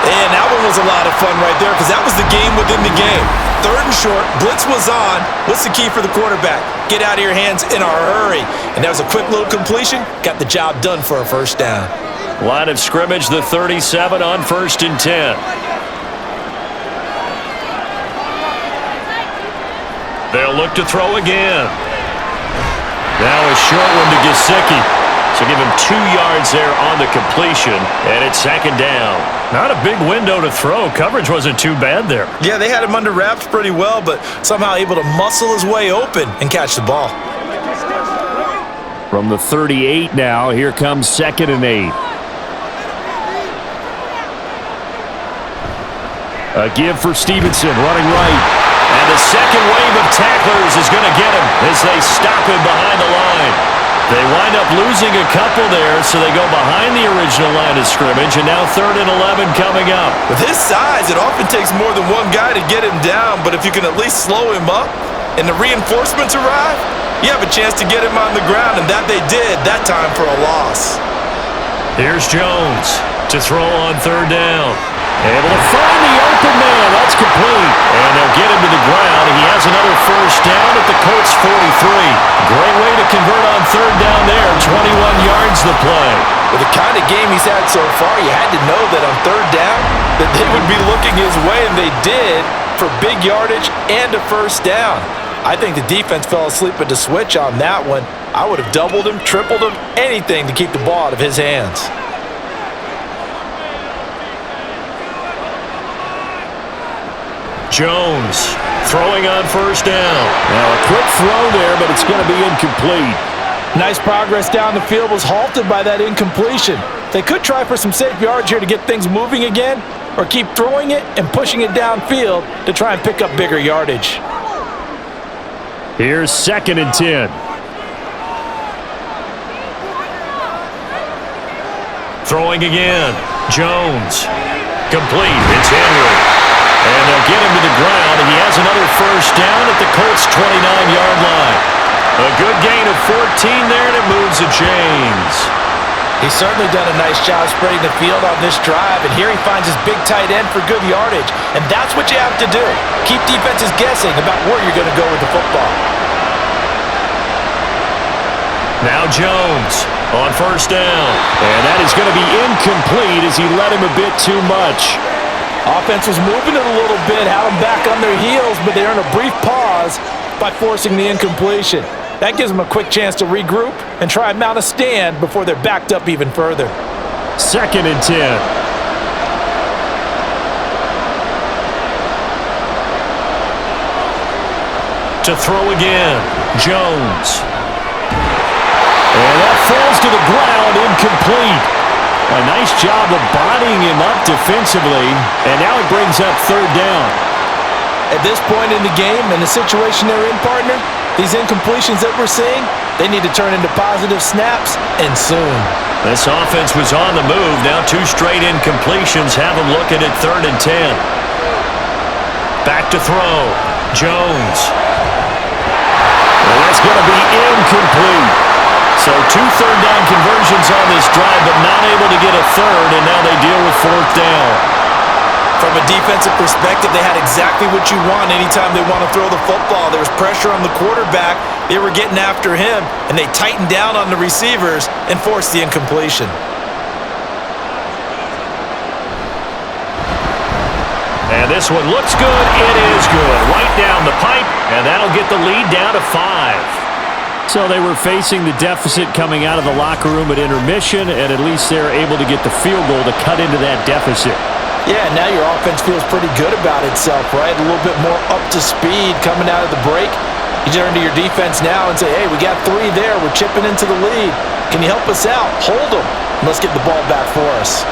And that one was a lot of fun right there because that was the game within the game. 3rd and short, blitz was on. What's the key for the quarterback? Get out of your hands in a hurry. And that was a quick little completion. Got the job done for a first down. Line of scrimmage, the 37 on 1st and 10. They'll look to throw again. Now a short one to Gesicki. So So give him 2 yards there on the completion, and it's second down. Not a big window to throw. Coverage wasn't too bad there. Yeah, they had him under wraps pretty well, but somehow able to muscle his way open and catch the ball. From the 38 now, here comes 2nd and 8. A give for Stevenson, running right. And the second wave of tacklers is going to get him as they stop him behind the line. They wind up losing a couple there, so they go behind the original line of scrimmage, and now 3rd and 11 coming up. With his size, it often takes more than one guy to get him down, but if you can at least slow him up and the reinforcements arrive, you have a chance to get him on the ground, and that they did that time for a loss. Here's Jones to throw on 3rd down. Able to find the open man. That's complete. And they'll get him to the ground. He has another 1st down at the Colts 43. Great way to convert on 3rd down there. 21 yards the play. With the kind of game he's had so far, you had to know that on 3rd down that they would be looking his way, and they did, for big yardage and a 1st down. I think the defense fell asleep at the switch on that one. I would have doubled him, tripled him, anything to keep the ball out of his hands. Jones throwing on 1st down. Now a quick throw there, but it's going to be incomplete. Nice progress down the field was halted by that incompletion. They could try for some safe yards here to get things moving again, or keep throwing it and pushing it downfield to try and pick up bigger yardage. Here's 2nd and 10. Throwing again. Jones. Complete. It's Henry. And they'll get him to the ground, and he has another 1st down at the Colts' 29-yard line. A good gain of 14 there, and it moves the chains. He's certainly done a nice job spreading the field on this drive, and here he finds his big tight end for good yardage. And that's what you have to do. Keep defenses guessing about where you're going to go with the football. Now Jones on 1st down. And that is going to be incomplete as he led him a bit too much. Offense was moving it a little bit, had them back on their heels, but they earned a brief pause by forcing the incompletion. That gives them a quick chance to regroup and try and mount a stand before they're backed up even further. 2nd and 10. To throw again, Jones. And that falls to the ground, incomplete. A nice job of bodying him up defensively, and now it brings up 3rd down. At this point in the game and the situation they're in, partner, these incompletions that we're seeing, they need to turn into positive snaps, and soon. This offense was on the move. Now 2 straight incompletions have them looking at 3rd and 10. Back to throw. Jones. And that's going to be incomplete. So 2 3rd down conversions on this drive, but not able to get a 3rd, and now they deal with 4th down. From a defensive perspective, they had exactly what you want anytime they want to throw the football. There was pressure on the quarterback. They were getting after him, and they tightened down on the receivers and forced the incompletion. And this one looks good. It is good. Right down the pipe, and that'll get the lead down to 5. So they were facing the deficit coming out of the locker room at intermission, and at least they're able to get the field goal to cut into that deficit. Yeah, now your offense feels pretty good about itself, right? A little bit more up to speed coming out of the break. You turn to your defense now and say, hey, we got 3 there. We're chipping into the lead. Can you help us out? Hold them. Let's get the ball back for us.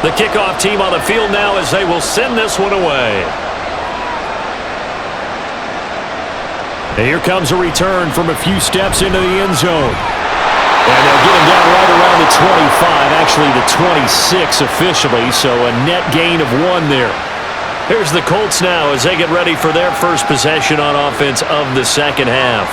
The kickoff team on the field now as they will send this one away. And here comes a return from a few steps into the end zone. And they'll get him down right around the 25, actually the 26 officially, so a net gain of 1 there. Here's the Colts now as they get ready for their first possession on offense of the second half.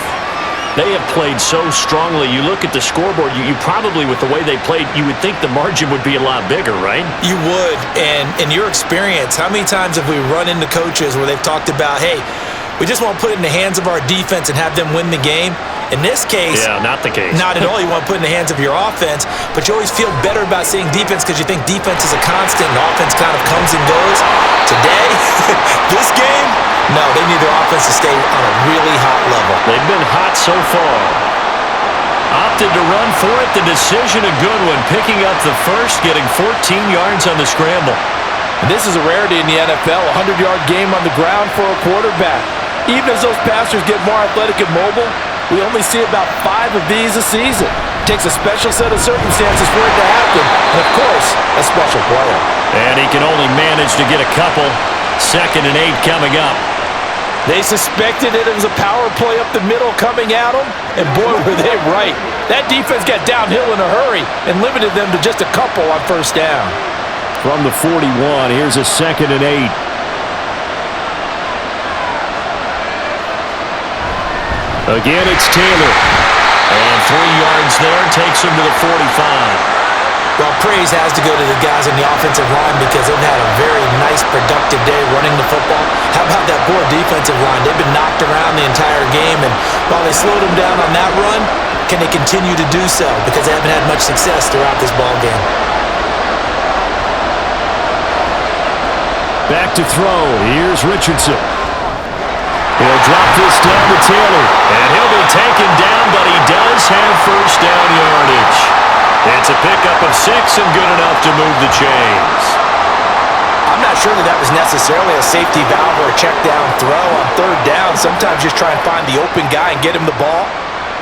They have played so strongly. You look at the scoreboard, you probably, with the way they played, you would think the margin would be a lot bigger, right? You would. And in your experience, how many times have we run into coaches where they've talked about, hey, We just want to put it in the hands of our defense and have them win the game. In this case, yeah, not the case. Not at all. You want to put it in the hands of your offense, but you always feel better about seeing defense because you think defense is a constant and offense kind of comes and goes. Today, this game, no, they need their offense to stay on a really hot level. They've been hot so far. Opted to run for it. The decision a good one. Picking up the first, getting 14 yards on the scramble. And this is a rarity in the NFL, a 100-yard game on the ground for a quarterback. Even as those passers get more athletic and mobile, we only see about 5 of these a season. It takes a special set of circumstances for it to happen, and of course, a special player. And he can only manage to get a couple. 2nd and 8 coming up. They suspected it was a power play up the middle coming at them, and boy, were they right. That defense got downhill in a hurry and limited them to just a couple on first down. From the 41, here's a 2nd and 8. Again, it's Taylor. And 3 yards there, takes him to the 45. Well, praise has to go to the guys on the offensive line because they've had a very nice, productive day running the football. How about that poor defensive line? They've been knocked around the entire game, and while they slowed them down on that run, can they continue to do so? Because they haven't had much success throughout this ball game. Back to throw. Here's Richardson. He'll drop this down to Taylor. And he'll be taken down, but he does have first down yardage. It's a pickup of 6 and good enough to move the chains. I'm not sure that was necessarily a safety valve or a check down throw on 3rd down. Sometimes just try and find the open guy and get him the ball.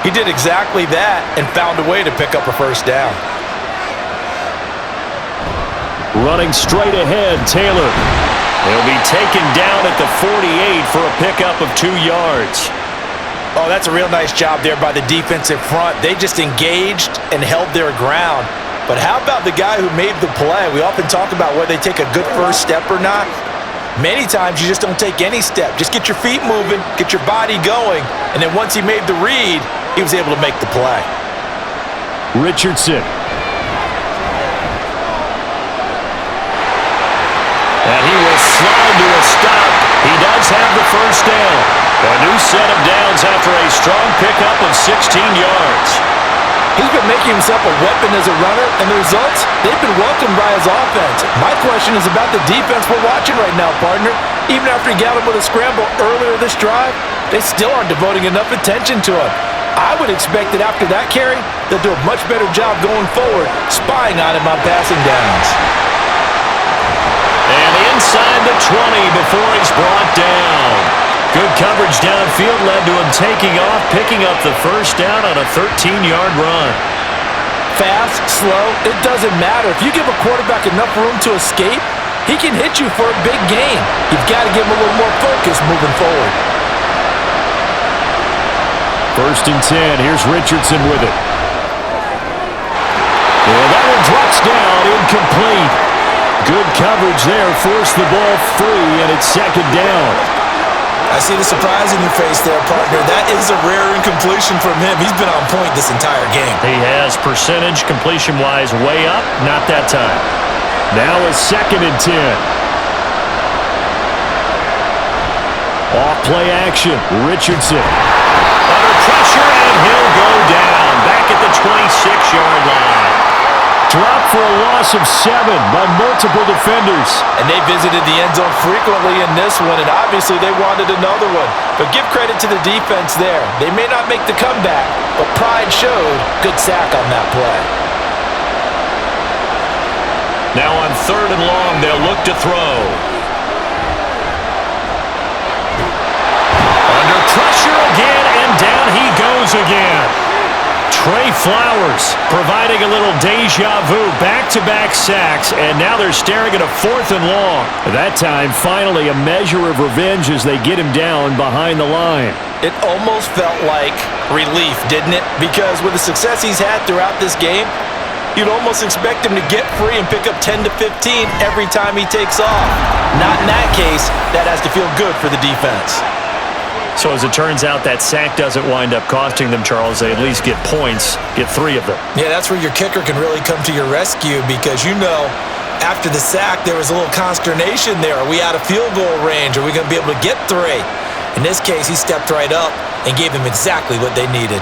He did exactly that and found a way to pick up a first down. Running straight ahead, Taylor. He'll be taken down at the 48 for a pickup of 2 yards. Oh, that's a real nice job there by the defensive front. They just engaged and held their ground. But how about the guy who made the play? We often talk about whether they take a good first step or not. Many times you just don't take any step. Just get your feet moving, get your body going, and then once he made the read, he was able to make the play. Richardson. And he will slide to a stop. He does have the first down. A new set of downs after a strong pickup of 16 yards. He's been making himself a weapon as a runner, and the results, they've been welcomed by his offense. My question is about the defense we're watching right now, partner. Even after he got him with a scramble earlier this drive, they still aren't devoting enough attention to him. I would expect that after that carry, they'll do a much better job going forward, spying on him on passing downs. And inside the 20 before he's brought down. Good coverage downfield led to him taking off, picking up the first down on a 13-yard run. Fast, slow, it doesn't matter. If you give a quarterback enough room to escape, he can hit you for a big gain. You've got to give him a little more focus moving forward. 1st and 10. Here's Richardson with it. And that one drops down, incomplete. Good coverage there, forced the ball free, and it's 2nd down. I see the surprise in your face there, partner. That is a rare incompletion from him. He's been on point this entire game. He has percentage completion-wise way up, not that time. Now a 2nd and 10. Off play action, Richardson. Under pressure, and he'll go down. Back at the 26-yard line. Dropped for a loss of 7 by multiple defenders. And they visited the end zone frequently in this one, and obviously they wanted another one. But give credit to the defense there. They may not make the comeback, but pride showed. Good sack on that play. Now on 3rd and long, they'll look to throw. Under pressure again, and down he goes again. Trey Flowers providing a little deja vu, back-to-back sacks, and now they're staring at a 4th and long. That time, finally, a measure of revenge as they get him down behind the line. It almost felt like relief, didn't it? Because with the success he's had throughout this game, you'd almost expect him to get free and pick up 10 to 15 every time he takes off. Not in that case. That has to feel good for the defense. So as it turns out, that sack doesn't wind up costing them, Charles. They at least get points, get 3 of them. Yeah, that's where your kicker can really come to your rescue because, you know, after the sack, there was a little consternation there. Are we out of field goal range? Are we going to be able to get 3? In this case, he stepped right up and gave them exactly what they needed.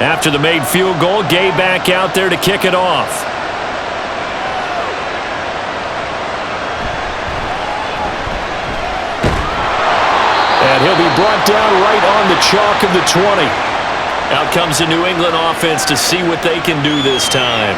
After the made field goal, Gay back out there to kick it off. And he'll be brought down right on the chalk of the 20. Out comes the New England offense to see what they can do this time.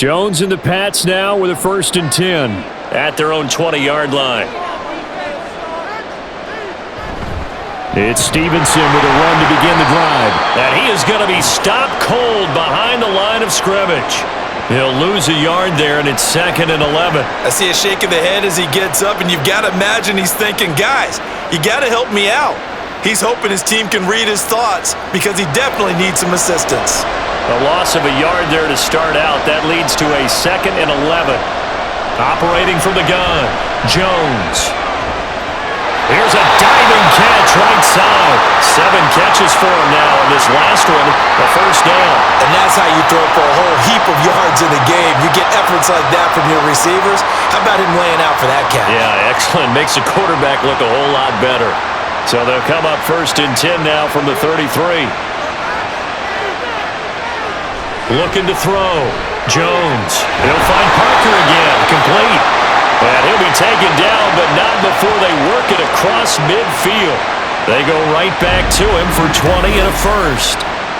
Jones and the Pats now with a 1st and 10. At their own 20-yard line. It's Stevenson with a run to begin the drive. And he is going to be stopped cold behind the line of scrimmage. He'll lose a yard there, and it's 2nd and 11. I see a shake of the head as he gets up, and you've got to imagine he's thinking, guys, you got to help me out. He's hoping his team can read his thoughts because he definitely needs some assistance. A loss of a yard there to start out. That leads to a 2nd and 11. Operating from the gun, Jones. Here's a diving catch right side. 7 catches for him now, and this last one, a 1st down. And that's how you throw for a whole heap of yards in a game. You get efforts like that from your receivers. How about him laying out for that catch? Yeah, excellent. Makes the quarterback look a whole lot better. So they'll come up 1st and 10 now from the 33. Looking to throw. Jones. He'll find Parker again. Complete. And he'll be taken down, but not before they work it across midfield. They go right back to him for 20 and a 1st.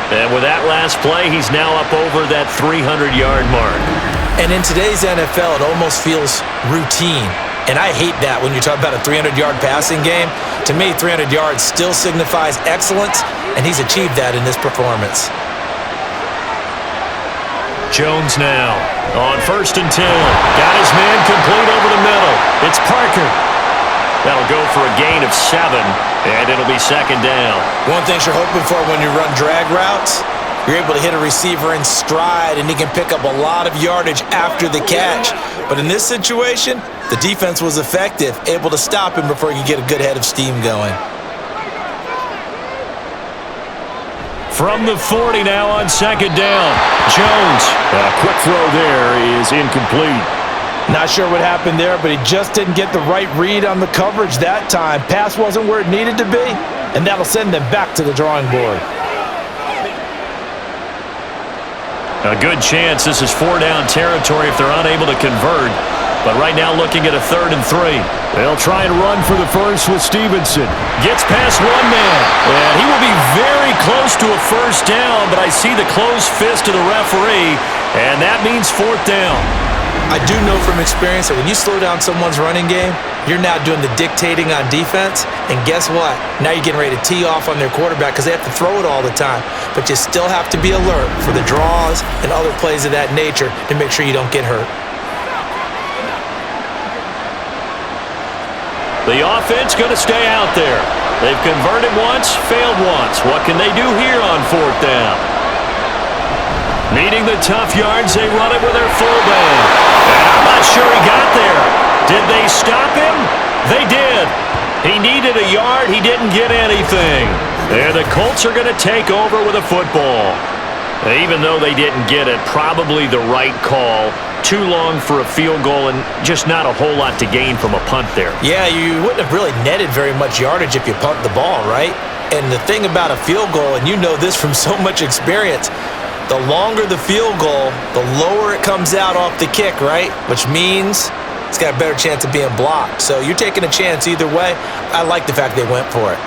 And with that last play, he's now up over that 300-yard mark. And in today's NFL, it almost feels routine. And I hate that when you talk about a 300-yard passing game. To me, 300 yards still signifies excellence, and he's achieved that in this performance. Jones now on 1st and 10. Got his man complete over the middle. It's Parker. That'll go for a gain of 7, and it'll be 2nd down. One thing you're hoping for when you run drag routes, you're able to hit a receiver in stride, and he can pick up a lot of yardage after the catch. But in this situation, the defense was effective, able to stop him before he could get a good head of steam going. From the 40 now on 2nd down. Jones. A quick throw there is incomplete. Not sure what happened there, but he just didn't get the right read on the coverage that time. Pass wasn't where it needed to be, and that'll send them back to the drawing board. A good chance this is 4-down territory if they're unable to convert. But right now looking at a 3rd and 3. They'll try and run for the 1st with Stevenson. Gets past one man. And he will be very close to a 1st down, but I see the closed fist of the referee, and that means 4th down. I do know from experience that when you slow down someone's running game, you're now doing the dictating on defense. And guess what? Now you're getting ready to tee off on their quarterback because they have to throw it all the time. But you still have to be alert for the draws and other plays of that nature to make sure you don't get hurt. The offense going to stay out there. They've converted once, failed once. What can they do here on 4th down? Needing the tough yards, they run it with their fullback. And I'm not sure he got there. Did they stop him? They did. He needed a yard. He didn't get anything. There, the Colts are going to take over with a football. Even though they didn't get it, probably the right call. Too long for a field goal and just not a whole lot to gain from a punt there. Yeah, you wouldn't have really netted very much yardage if you punt the ball, right? And the thing about a field goal, and you know this from so much experience, the longer the field goal, the lower it comes out off the kick, right? Which means it's got a better chance of being blocked. So you're taking a chance either way. I like the fact they went for it.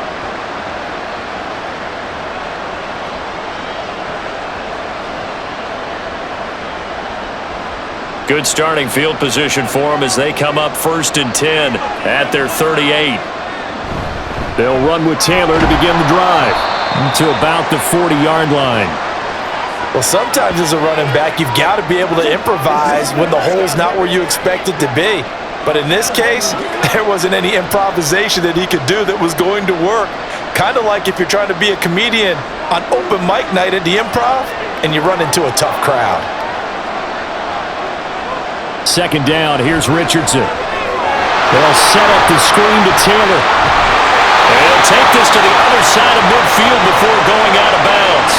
Good starting field position for them as they come up 1st and 10 at their 38. They'll run with Taylor to begin the drive to about the 40-yard line. Well, sometimes as a running back, you've got to be able to improvise when the hole's not where you expect it to be. But in this case, there wasn't any improvisation that he could do that was going to work. Kind of like if you're trying to be a comedian on open mic night at the Improv and you run into a tough crowd. Second down, here's Richardson. They'll set up the screen to Taylor. And he'll take this to the other side of midfield before going out of bounds.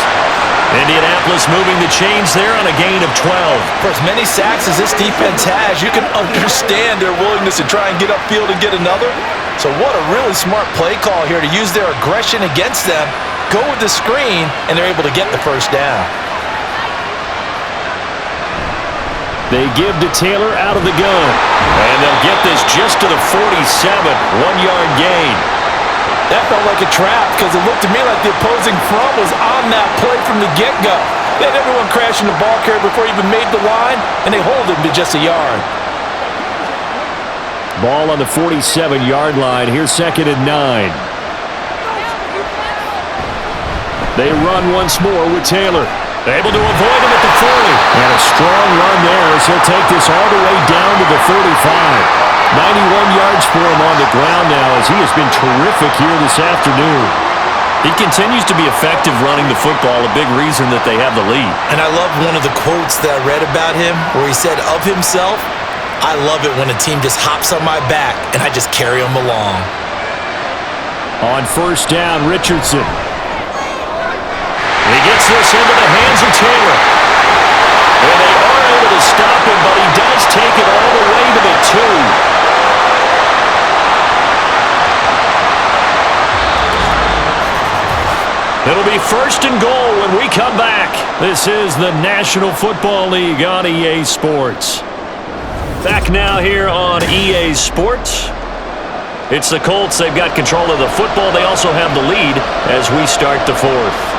Indianapolis moving the chains there on a gain of 12. For as many sacks as this defense has, you can understand their willingness to try and get upfield and get another. So what a really smart play call here to use their aggression against them, go with the screen, and they're able to get the first down. They give to Taylor out of the gun. And they'll get this just to the 47, 1-yard gain. That felt like a trap because it looked to me like the opposing front was on that play from the get-go. They had everyone crashing the ball carrier before he even made the line, and they hold him to just a yard. Ball on the 47-yard line. Here's 2nd and 9. They run once more with Taylor. Able to avoid him at the 40. And a strong run there as he'll take this all the way down to the 35. 91 yards for him on the ground now as he has been terrific here this afternoon. He continues to be effective running the football, a big reason that they have the lead. And I love one of the quotes that I read about him where he said of himself, "I love it when a team just hops on my back and I just carry them along." On first down, Richardson. He gets this into the hands of Taylor. And they are able to stop him, but he does take it all the way to the 2. It'll be 1st and goal when we come back. This is the National Football League on EA Sports. Back now here on EA Sports. It's the Colts. They've got control of the football. They also have the lead as we start the 4th.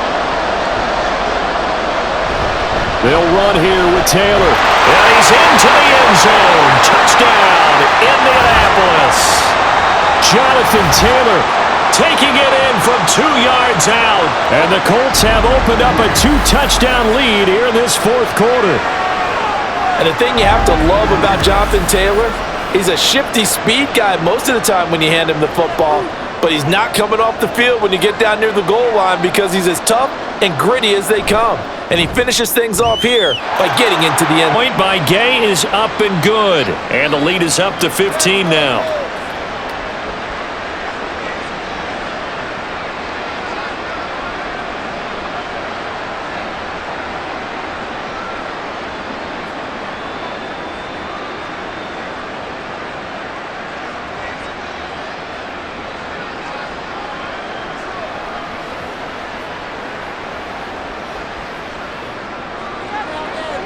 They'll run here with Taylor. And he's into the end zone. Touchdown, Indianapolis. Jonathan Taylor taking it in from 2 yards out. And the Colts have opened up a 2-touchdown lead here in this 4th quarter. And the thing you have to love about Jonathan Taylor, he's a shifty speed guy most of the time when you hand him the football. But he's not coming off the field when you get down near the goal line because he's as tough and gritty as they come. And he finishes things off here by getting into the end. Point by Gay is up and good. And the lead is up to 15 now.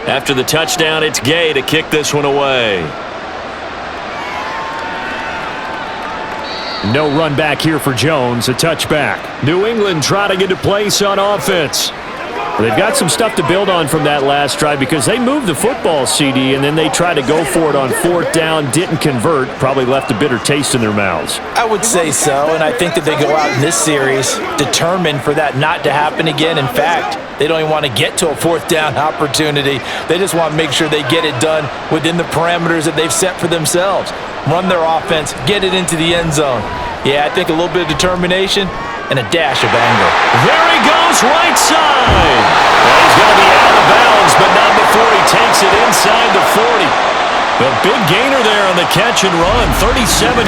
After the touchdown, it's Gay to kick this one away. No run back here for Jones, a touchback. New England trying to get a place on offense. They've got some stuff to build on from that last drive because they moved the football, CD, and then they tried to go for it on 4th down, didn't convert, probably left a bitter taste in their mouths. I would say so, and I think that they go out in this series determined for that not to happen again. In fact, they don't even want to get to a 4th down opportunity. They just want to make sure they get it done within the parameters that they've set for themselves. Run their offense, get it into the end zone. Yeah, I think a little bit of determination and a dash of anger. There he goes, right side. Well, he's going to be out of bounds, but not before he takes it inside the 40. The big gainer there on the catch and run, 37.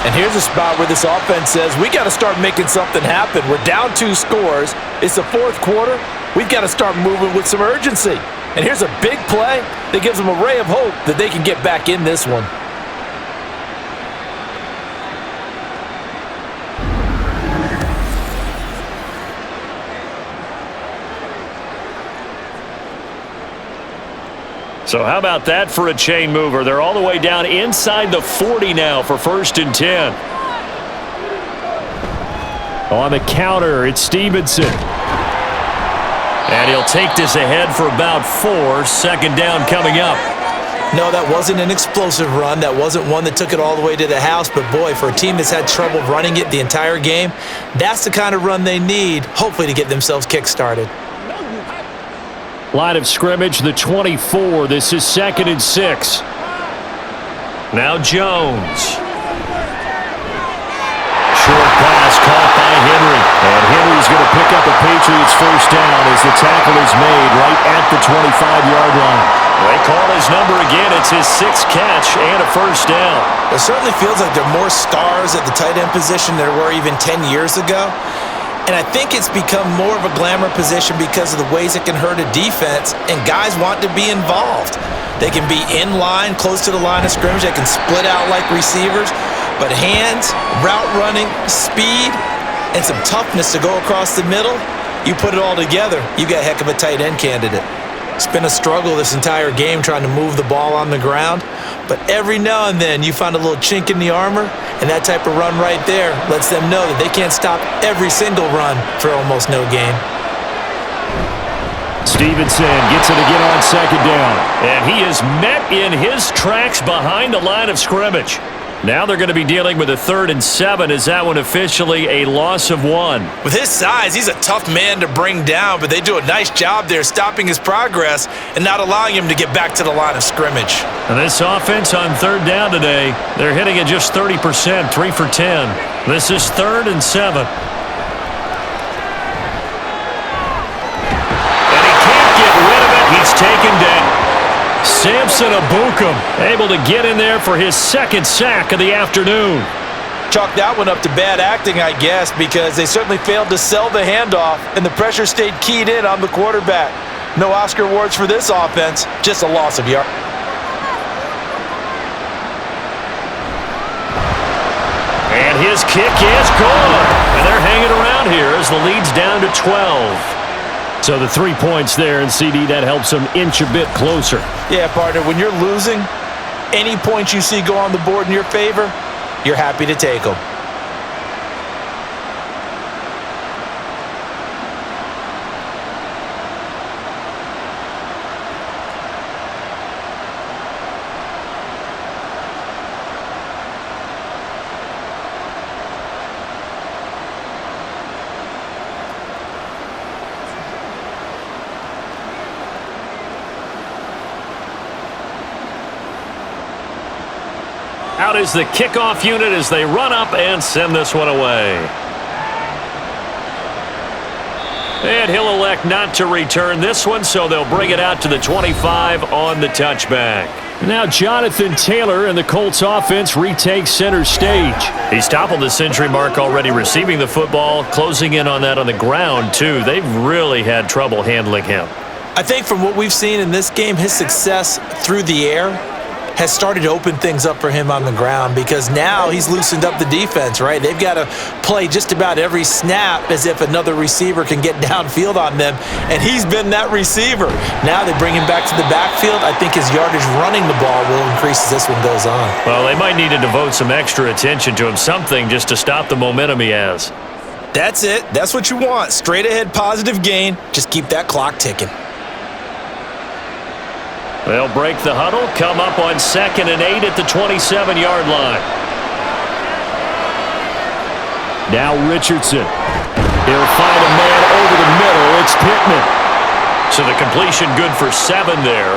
And here's a spot where this offense says, we got to start making something happen. We're down 2 scores. It's the 4th quarter. We've got to start moving with some urgency. And here's a big play that gives them a ray of hope that they can get back in this one. So how about that for a chain mover? They're all the way down inside the 40 now for 1st and 10. On the counter, it's Stevenson. And he'll take this ahead for about 4. 2nd down coming up. No, that wasn't an explosive run. That wasn't one that took it all the way to the house. But, boy, for a team that's had trouble running it the entire game, that's the kind of run they need, hopefully, to get themselves kick-started. Line of scrimmage, the 24. This is 2nd and 6. Now Jones. Short pass caught by Henry. And Henry's going to pick up a Patriots first down as the tackle is made right at the 25-yard line. They call his number again. It's his 6th catch and a first down. It certainly feels like there are more stars at the tight end position than there were even 10 years ago. And I think it's become more of a glamour position because of the ways it can hurt a defense, and guys want to be involved. They can be in line, close to the line of scrimmage. They can split out like receivers. But hands, route running, speed, and some toughness to go across the middle, you put it all together, you got a heck of a tight end candidate. It's been a struggle this entire game trying to move the ball on the ground, but every now and then you find a little chink in the armor, and that type of run right there lets them know that they can't stop every single run for almost no gain. Stevenson gets it again on second down. And he is met in his tracks behind the line of scrimmage. Now they're going to be dealing with a 3rd and 7. Is that one officially a loss of 1? With his size, he's a tough man to bring down, but they do a nice job there stopping his progress and not allowing him to get back to the line of scrimmage. And this offense on 3rd down today, they're hitting at just 30%, 3 for 10. This is 3rd and 7. And he can't get rid of it. He's taken down. Samson Abukum able to get in there for his 2nd sack of the afternoon. Chalk that one up to bad acting, I guess, because they certainly failed to sell the handoff, and the pressure stayed keyed in on the quarterback. No Oscar awards for this offense, just a loss of yards. And his kick is good. And they're hanging around here as the lead's down to 12. So the 3 points there, and CD, that helps them inch a bit closer. Yeah, partner, when you're losing, any points you see go on the board in your favor, you're happy to take them. Out is the kickoff unit as they run up and send this one away. And he'll elect not to return this one, so they'll bring it out to the 25 on the touchback. Now Jonathan Taylor and the Colts offense retake center stage. He's toppled the century mark already receiving the football, closing in on that on the ground, too. They've really had trouble handling him. I think from what we've seen in this game, his success through the air has started to open things up for him on the ground, because now he's loosened up the defense, right? They've got to play just about every snap as if another receiver can get downfield on them, and he's been that receiver. Now they bring him back to the backfield. I think his yardage running the ball will increase as this one goes on. Well, they might need to devote some extra attention to him, something just to stop the momentum he has. That's it. That's what you want. Straight ahead positive gain. Just keep that clock ticking. They'll break the huddle, come up on 2nd and 8 at the 27-yard line. Now Richardson. He'll find a man over the middle. It's Pittman. So the completion good for 7 there.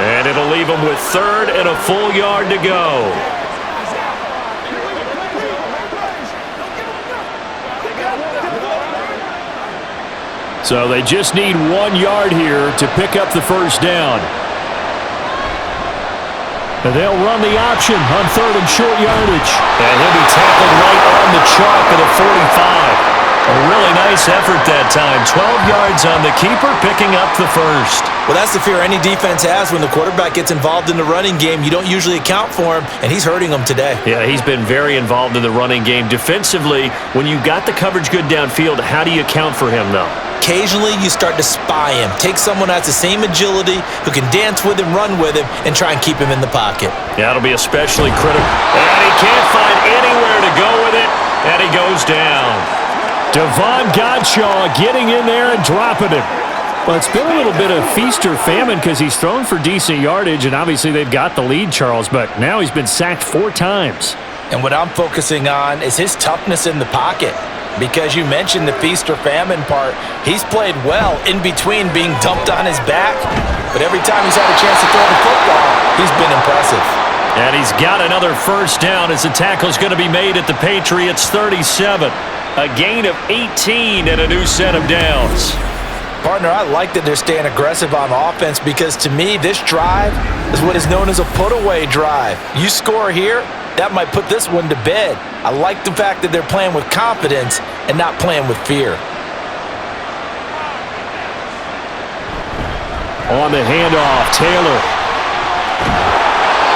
And it'll leave them with 3rd and a full yard to go. So they just need 1 yard here to pick up the first down. And they'll run the option on 3rd and short yardage. And he'll be tackled right on the chalk at the 45. A really nice effort that time. 12 yards on the keeper, picking up the first. Well, that's the fear any defense has when the quarterback gets involved in the running game. You don't usually account for him, and he's hurting them today. Yeah, he's been very involved in the running game. Defensively, when you got the coverage good downfield, how do you account for him, though? Occasionally, you start to spy him. Take someone who has the same agility, who can dance with him, run with him, and try and keep him in the pocket. Yeah, it'll be especially critical. And he can't find anywhere to go with it, and he goes down. Devon Godshaw getting in there and dropping him. Well, it's been a little bit of feast or famine because he's thrown for decent yardage, and obviously they've got the lead, Charles, but now he's been sacked 4 times. And what I'm focusing on is his toughness in the pocket. Because you mentioned the feast or famine part, he's played well in between being dumped on his back. But every time he's had a chance to throw the football, he's been impressive. And he's got another first down as the tackle's going to be made at the Patriots 37. A gain of 18 and a new set of downs. Partner, I like that they're staying aggressive on offense because to me, this drive is what is known as a put-away drive. You score here, that might put this one to bed. I like the fact that they're playing with confidence and not playing with fear. On the handoff, Taylor.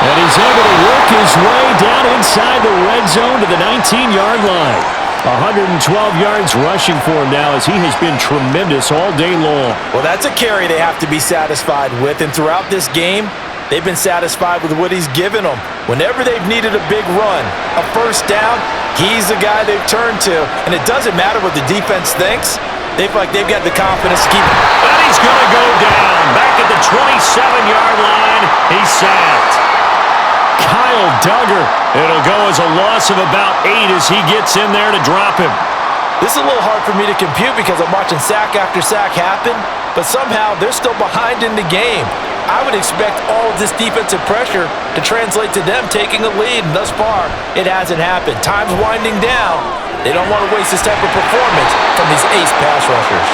And he's able to work his way down inside the red zone to the 19-yard line. 112 yards rushing for him now as he has been tremendous all day long. Well, that's a carry they have to be satisfied with, and throughout this game, they've been satisfied with what he's given them. Whenever they've needed a big run, a first down, he's the guy they've turned to, and it doesn't matter what the defense thinks. They feel like they've got the confidence to keep him. And he's going to go down. Back at the 27-yard line, he's sacked. Kyle Duggar. It'll go as a loss of about 8 as he gets in there to drop him. This is a little hard for me to compute because I'm watching sack after sack happen, but somehow they're still behind in the game. I would expect all of this defensive pressure to translate to them taking a lead, and thus far, it hasn't happened. Time's winding down. They don't want to waste this type of performance from these ace pass rushers.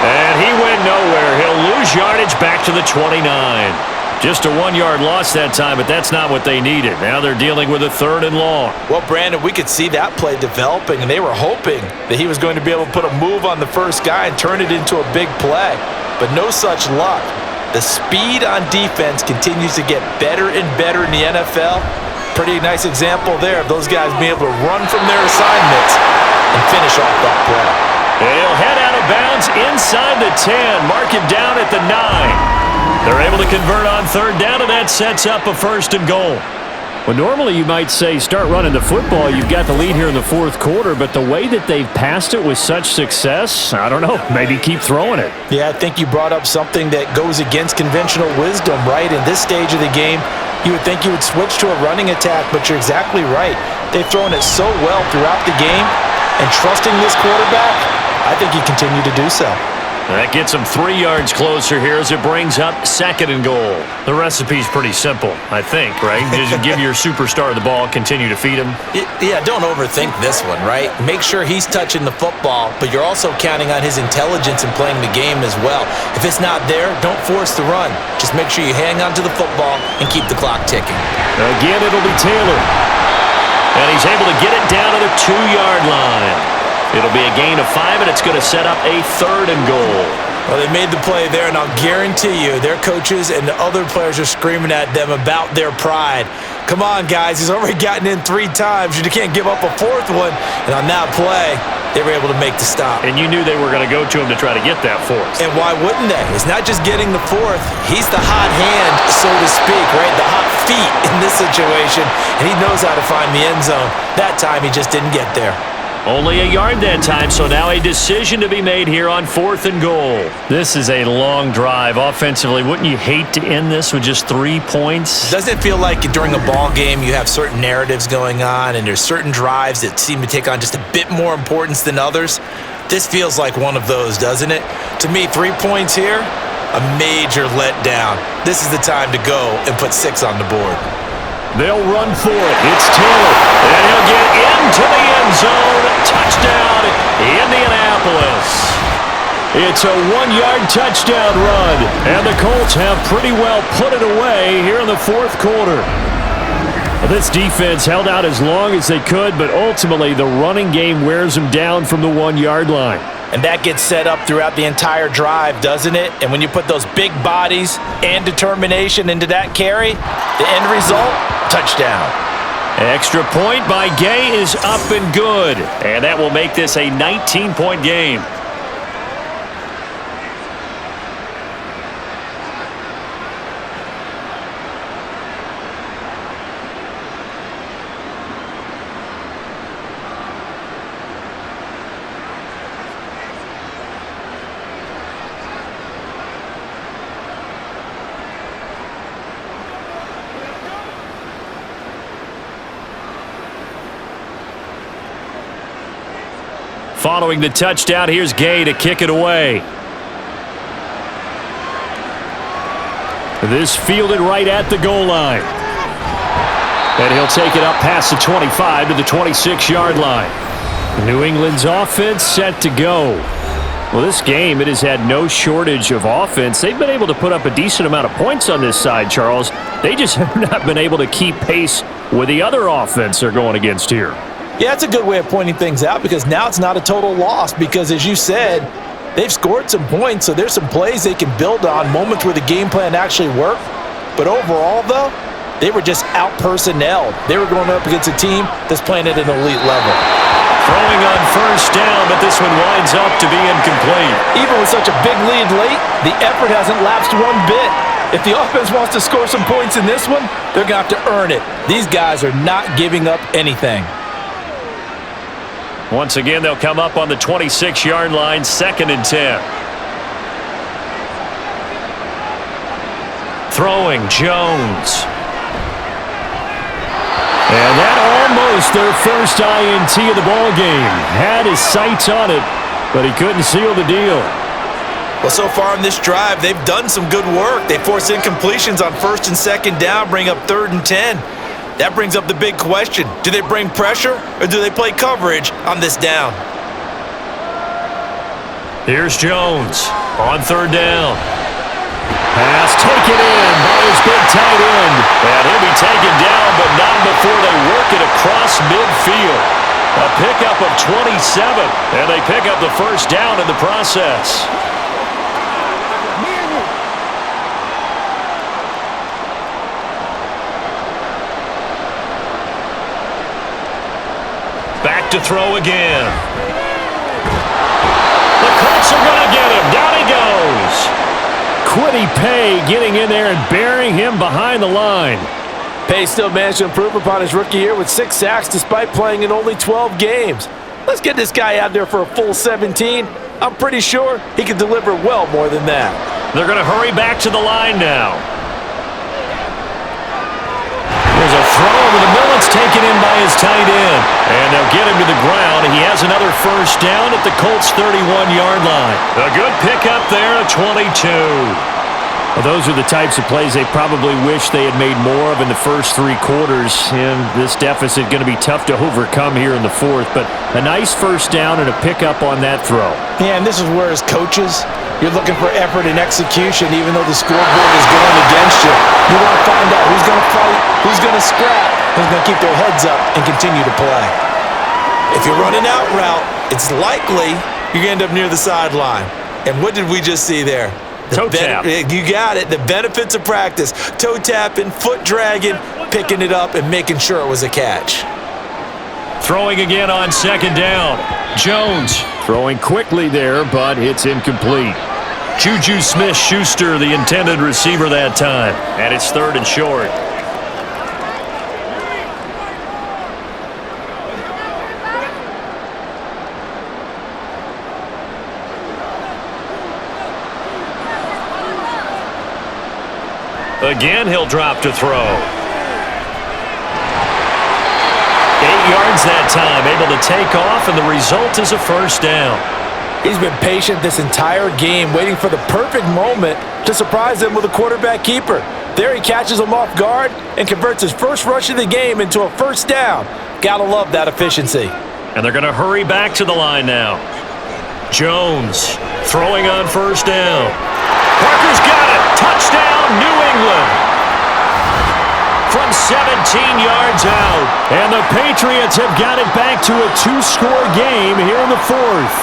And he went nowhere. He'll lose yardage back to the 29. Just a 1-yard loss that time, but that's not what they needed. Now they're dealing with a 3rd and long. Well, Brandon, we could see that play developing, and they were hoping that he was going to be able to put a move on the first guy and turn it into a big play. But no such luck. The speed on defense continues to get better and better in the NFL. Pretty nice example there of those guys being able to run from their assignments and finish off that play. He'll head out of bounds inside the 10. Mark him down at the 9. They're able to convert on 3rd down, and that sets up a 1st and goal. Well, normally you might say start running the football. You've got the lead here in the 4th quarter, but the way that they've passed it with such success, I don't know, maybe keep throwing it. Yeah, I think you brought up something that goes against conventional wisdom, right? In this stage of the game, you would think you would switch to a running attack, but you're exactly right. They've thrown it so well throughout the game, and trusting this quarterback, I think you continue to do so. That gets them 3 yards closer here as it brings up 2nd and goal. The recipe's pretty simple, I think, right? Just give your superstar the ball, continue to feed him. Yeah, don't overthink this one, right? Make sure he's touching the football, but you're also counting on his intelligence in playing the game as well. If it's not there, don't force the run. Just make sure you hang on to the football and keep the clock ticking. Again, it'll be Taylor. And he's able to get it down to the 2-yard line. It'll be a gain of 5, and it's going to set up a 3rd and goal. Well, they made the play there, and I'll guarantee you their coaches and the other players are screaming at them about their pride. Come on, guys. He's already gotten in 3 times. You can't give up a 4th one. And on that play, they were able to make the stop. And you knew they were going to go to him to try to get that 4th. And why wouldn't they? It's not just getting the 4th. He's the hot hand, so to speak, right? The hot feet in this situation. And he knows how to find the end zone. That time, he just didn't get there. Only a yard that time, so now a decision to be made here on 4th and goal. This is a long drive offensively. Wouldn't you hate to end this with just 3 points? Doesn't it feel like during a ball game you have certain narratives going on and there's certain drives that seem to take on just a bit more importance than others? This feels like one of those, doesn't it? To me, 3 points here, a major letdown. This is the time to go and put 6 on the board. They'll run for it. It's Taylor. And he'll get into the end zone. Touchdown, Indianapolis. It's a 1-yard touchdown run. And the Colts have pretty well put it away here in the 4th quarter. This defense held out as long as they could, but ultimately the running game wears them down from the 1-yard line. And that gets set up throughout the entire drive, doesn't it? And when you put those big bodies and determination into that carry, the end result, touchdown. Extra point by Gay is up and good. And that will make this a 19-point game. Following the touchdown, here's Gay to kick it away. This fielded right at the goal line. And he'll take it up past the 25 to the 26-yard line. New England's offense set to go. Well, this game, it has had no shortage of offense. They've been able to put up a decent amount of points on this side, Charles. They just have not been able to keep pace with the other offense they're going against here. Yeah, it's a good way of pointing things out because now it's not a total loss because, as you said, they've scored some points, so there's some plays they can build on, moments where the game plan actually worked. But overall, though, they were just out-personnelled. They were going up against a team that's playing at an elite level. Throwing on first down, but this one winds up to be incomplete. Even with such a big lead late, the effort hasn't lapsed one bit. If the offense wants to score some points in this one, they're going to have to earn it. These guys are not giving up anything. Once again, they'll come up on the 26-yard line, 2nd and 10. Throwing, Jones. And that almost their first INT of the ball game. Had his sights on it, but he couldn't seal the deal. Well, so far in this drive, they've done some good work. They force incompletions on 1st and 2nd down, bring up 3rd and 10. That brings up the big question. Do they bring pressure or do they play coverage on this down? Here's Jones on 3rd down. Pass taken in by his big tight end. And he'll be taken down, but not before they work it across midfield. A pickup of 27, and they pick up the first down in the process. Back to throw again. The Colts are going to get him. Down he goes. Quiddy Pay getting in there and burying him behind the line. Pay still managed to improve upon his rookie year with 6 sacks despite playing in only 12 games. Let's get this guy out there for a full 17. I'm pretty sure he can deliver well more than that. They're going to hurry back to the line now. There's a throw over the middle. It's taken in by his tight end. And they'll get him to the ground. He has another first down at the Colts' 31-yard line. A good pickup there at 22. Well, those are the types of plays they probably wish they had made more of in the first 3 quarters. And this deficit going to be tough to overcome here in the 4th. But a nice first down and a pickup on that throw. Yeah, and this is where, as coaches, you're looking for effort and execution, even though the scoreboard is going against you. You want to find out who's going to fight, who's going to scrap, who's going to keep their heads up and continue to play. If you're running out route, it's likely you're going to end up near the sideline. And what did we just see there? Toe tap. You got it. The benefits of practice. Toe tapping, foot dragging, picking it up, and making sure it was a catch. Throwing again on 2nd down. Jones. Throwing quickly there, but it's incomplete. Juju Smith-Schuster, the intended receiver that time. And it's 3rd and short. Again, he'll drop to throw. 8 yards that time, able to take off, and the result is a first down. He's been patient this entire game, waiting for the perfect moment to surprise them with a quarterback keeper. There he catches him off guard and converts his first rush of the game into a first down. Gotta love that efficiency. And they're going to hurry back to the line now. Jones throwing on first down. Parker's got it. Touchdown, New England. From 17 yards out. And the Patriots have got it back to a 2-score game here in the 4th.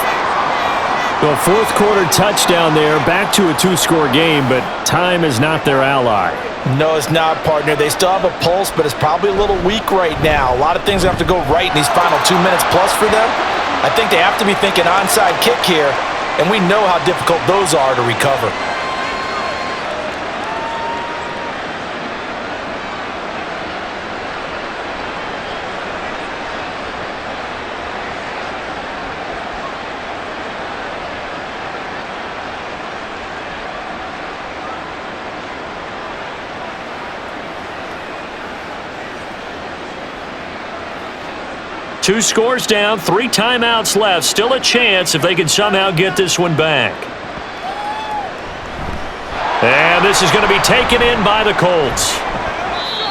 The 4th quarter touchdown there, back to a 2-score game, but time is not their ally. No, it's not, partner. They still have a pulse, but it's probably a little weak right now. A lot of things have to go right in these final 2 minutes plus for them. I think they have to be thinking onside kick here, and we know how difficult those are to recover. Two scores down, 3 timeouts left. Still a chance if they can somehow get this one back. And this is going to be taken in by the Colts.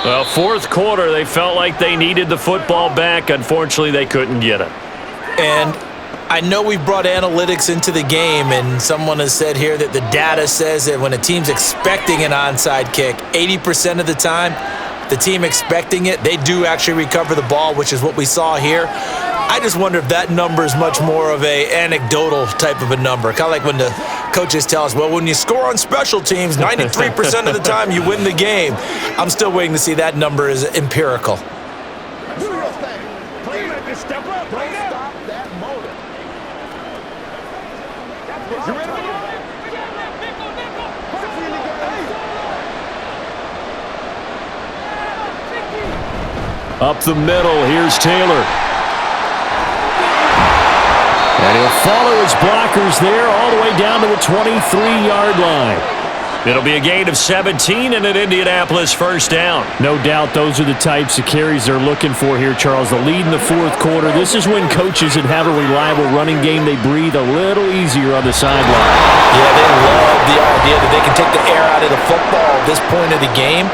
Well, fourth quarter, they felt like they needed the football back. Unfortunately, they couldn't get it. And I know we brought analytics into the game, and someone has said here that the data says that when a team's expecting an onside kick, 80% of the time, the team expecting it, they do actually recover the ball, which is what we saw here. I just wonder if that number is much more of a anecdotal type of a number. Kind of like when the coaches tell us, well, when you score on special teams, 93% of the time you win the game. I'm still waiting to see that number is empirical. Do your thing. Play like this. Step up. Don't stop that motor. You ready to go? Up the middle, here's Taylor. And he'll follow his blockers there all the way down to the 23-yard line. It'll be a gain of 17 and an Indianapolis first down. No doubt those are the types of carries they're looking for here, Charles. The lead in the fourth quarter. This is when coaches that have a reliable running game, they breathe a little easier on the sideline. Yeah, they love the idea that they can take the air out of the football at this point of the game.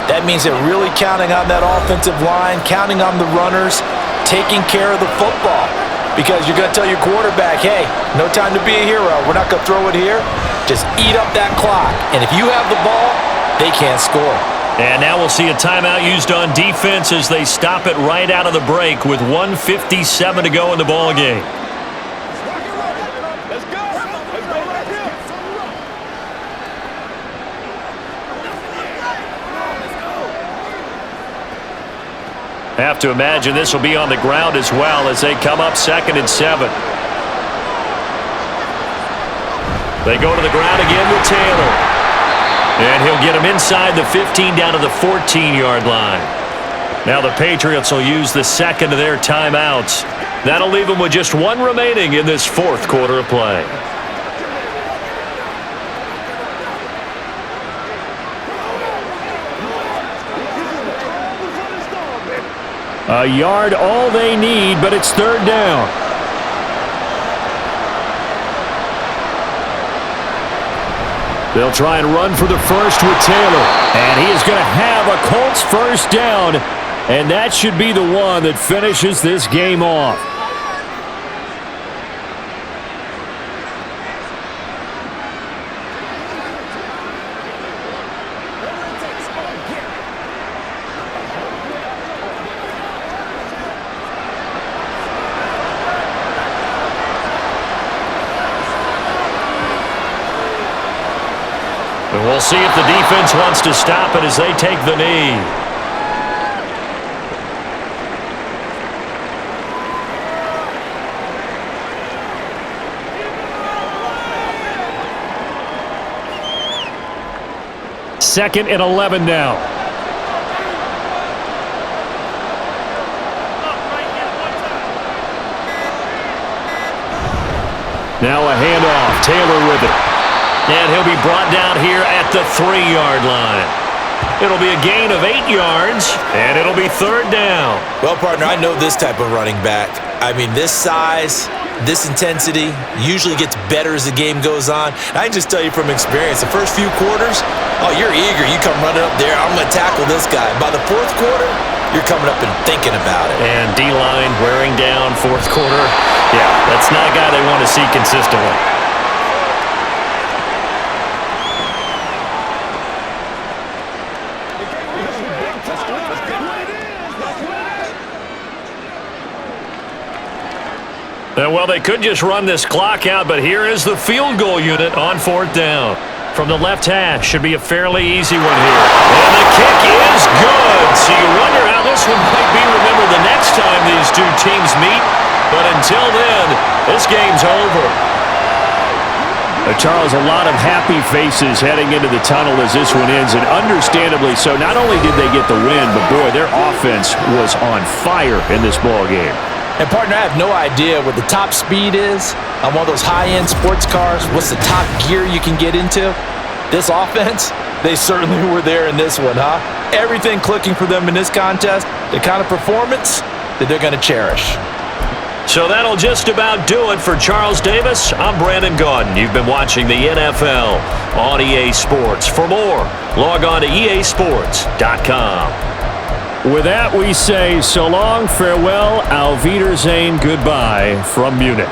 That means they're really counting on that offensive line, counting on the runners, taking care of the football. Because you're going to tell your quarterback, hey, no time to be a hero. We're not going to throw it here. Just eat up that clock. And if you have the ball, they can't score. And now we'll see a timeout used on defense as they stop it right out of the break with 1:57 to go in the ball game. Let's go. Let's go right here. Have to imagine this will be on the ground as well as they come up 2nd and 7. They go to the ground again with Taylor. And he'll get him inside the 15 down to the 14-yard line. Now the Patriots will use the second of their timeouts. That'll leave them with just one remaining in this fourth quarter of play. A yard all they need, but it's third down. They'll try and run for the first with Taylor. And he is going to have a Colts first down. And that should be the one that finishes this game off. And we'll see if the defense wants to stop it as they take the knee. Second and 11 now. Now a handoff. Taylor with it. And he'll be brought down here at the 3-yard line. It'll be a gain of 8 yards, and it'll be third down. Well, partner, I know this type of running back. I mean, this size, this intensity usually gets better as the game goes on. And I can just tell you from experience, the first few quarters, oh, you're eager. You come running up there, I'm going to tackle this guy. By the fourth quarter, you're coming up and thinking about it. And D-line wearing down fourth quarter. Yeah, that's not a guy they want to see consistently. Well, they could just run this clock out, but here is the field goal unit on fourth down. From the left hash, should be a fairly easy one here. And the kick is good. So you wonder how this one might be remembered the next time these two teams meet. But until then, this game's over. Charles, a lot of happy faces heading into the tunnel as this one ends, and understandably so. Not only did they get the win, but boy, their offense was on fire in this ball game. And, partner, I have no idea what the top speed is on one of those high-end sports cars. What's the top gear you can get into? This offense, they certainly were there in this one, huh? Everything clicking for them in this contest, the kind of performance that they're going to cherish. So that'll just about do it for Charles Davis. I'm Brandon Gaudin. You've been watching the NFL on EA Sports. For more, log on to easports.com. With that, we say so long, farewell, auf Wiedersehen, goodbye from Munich.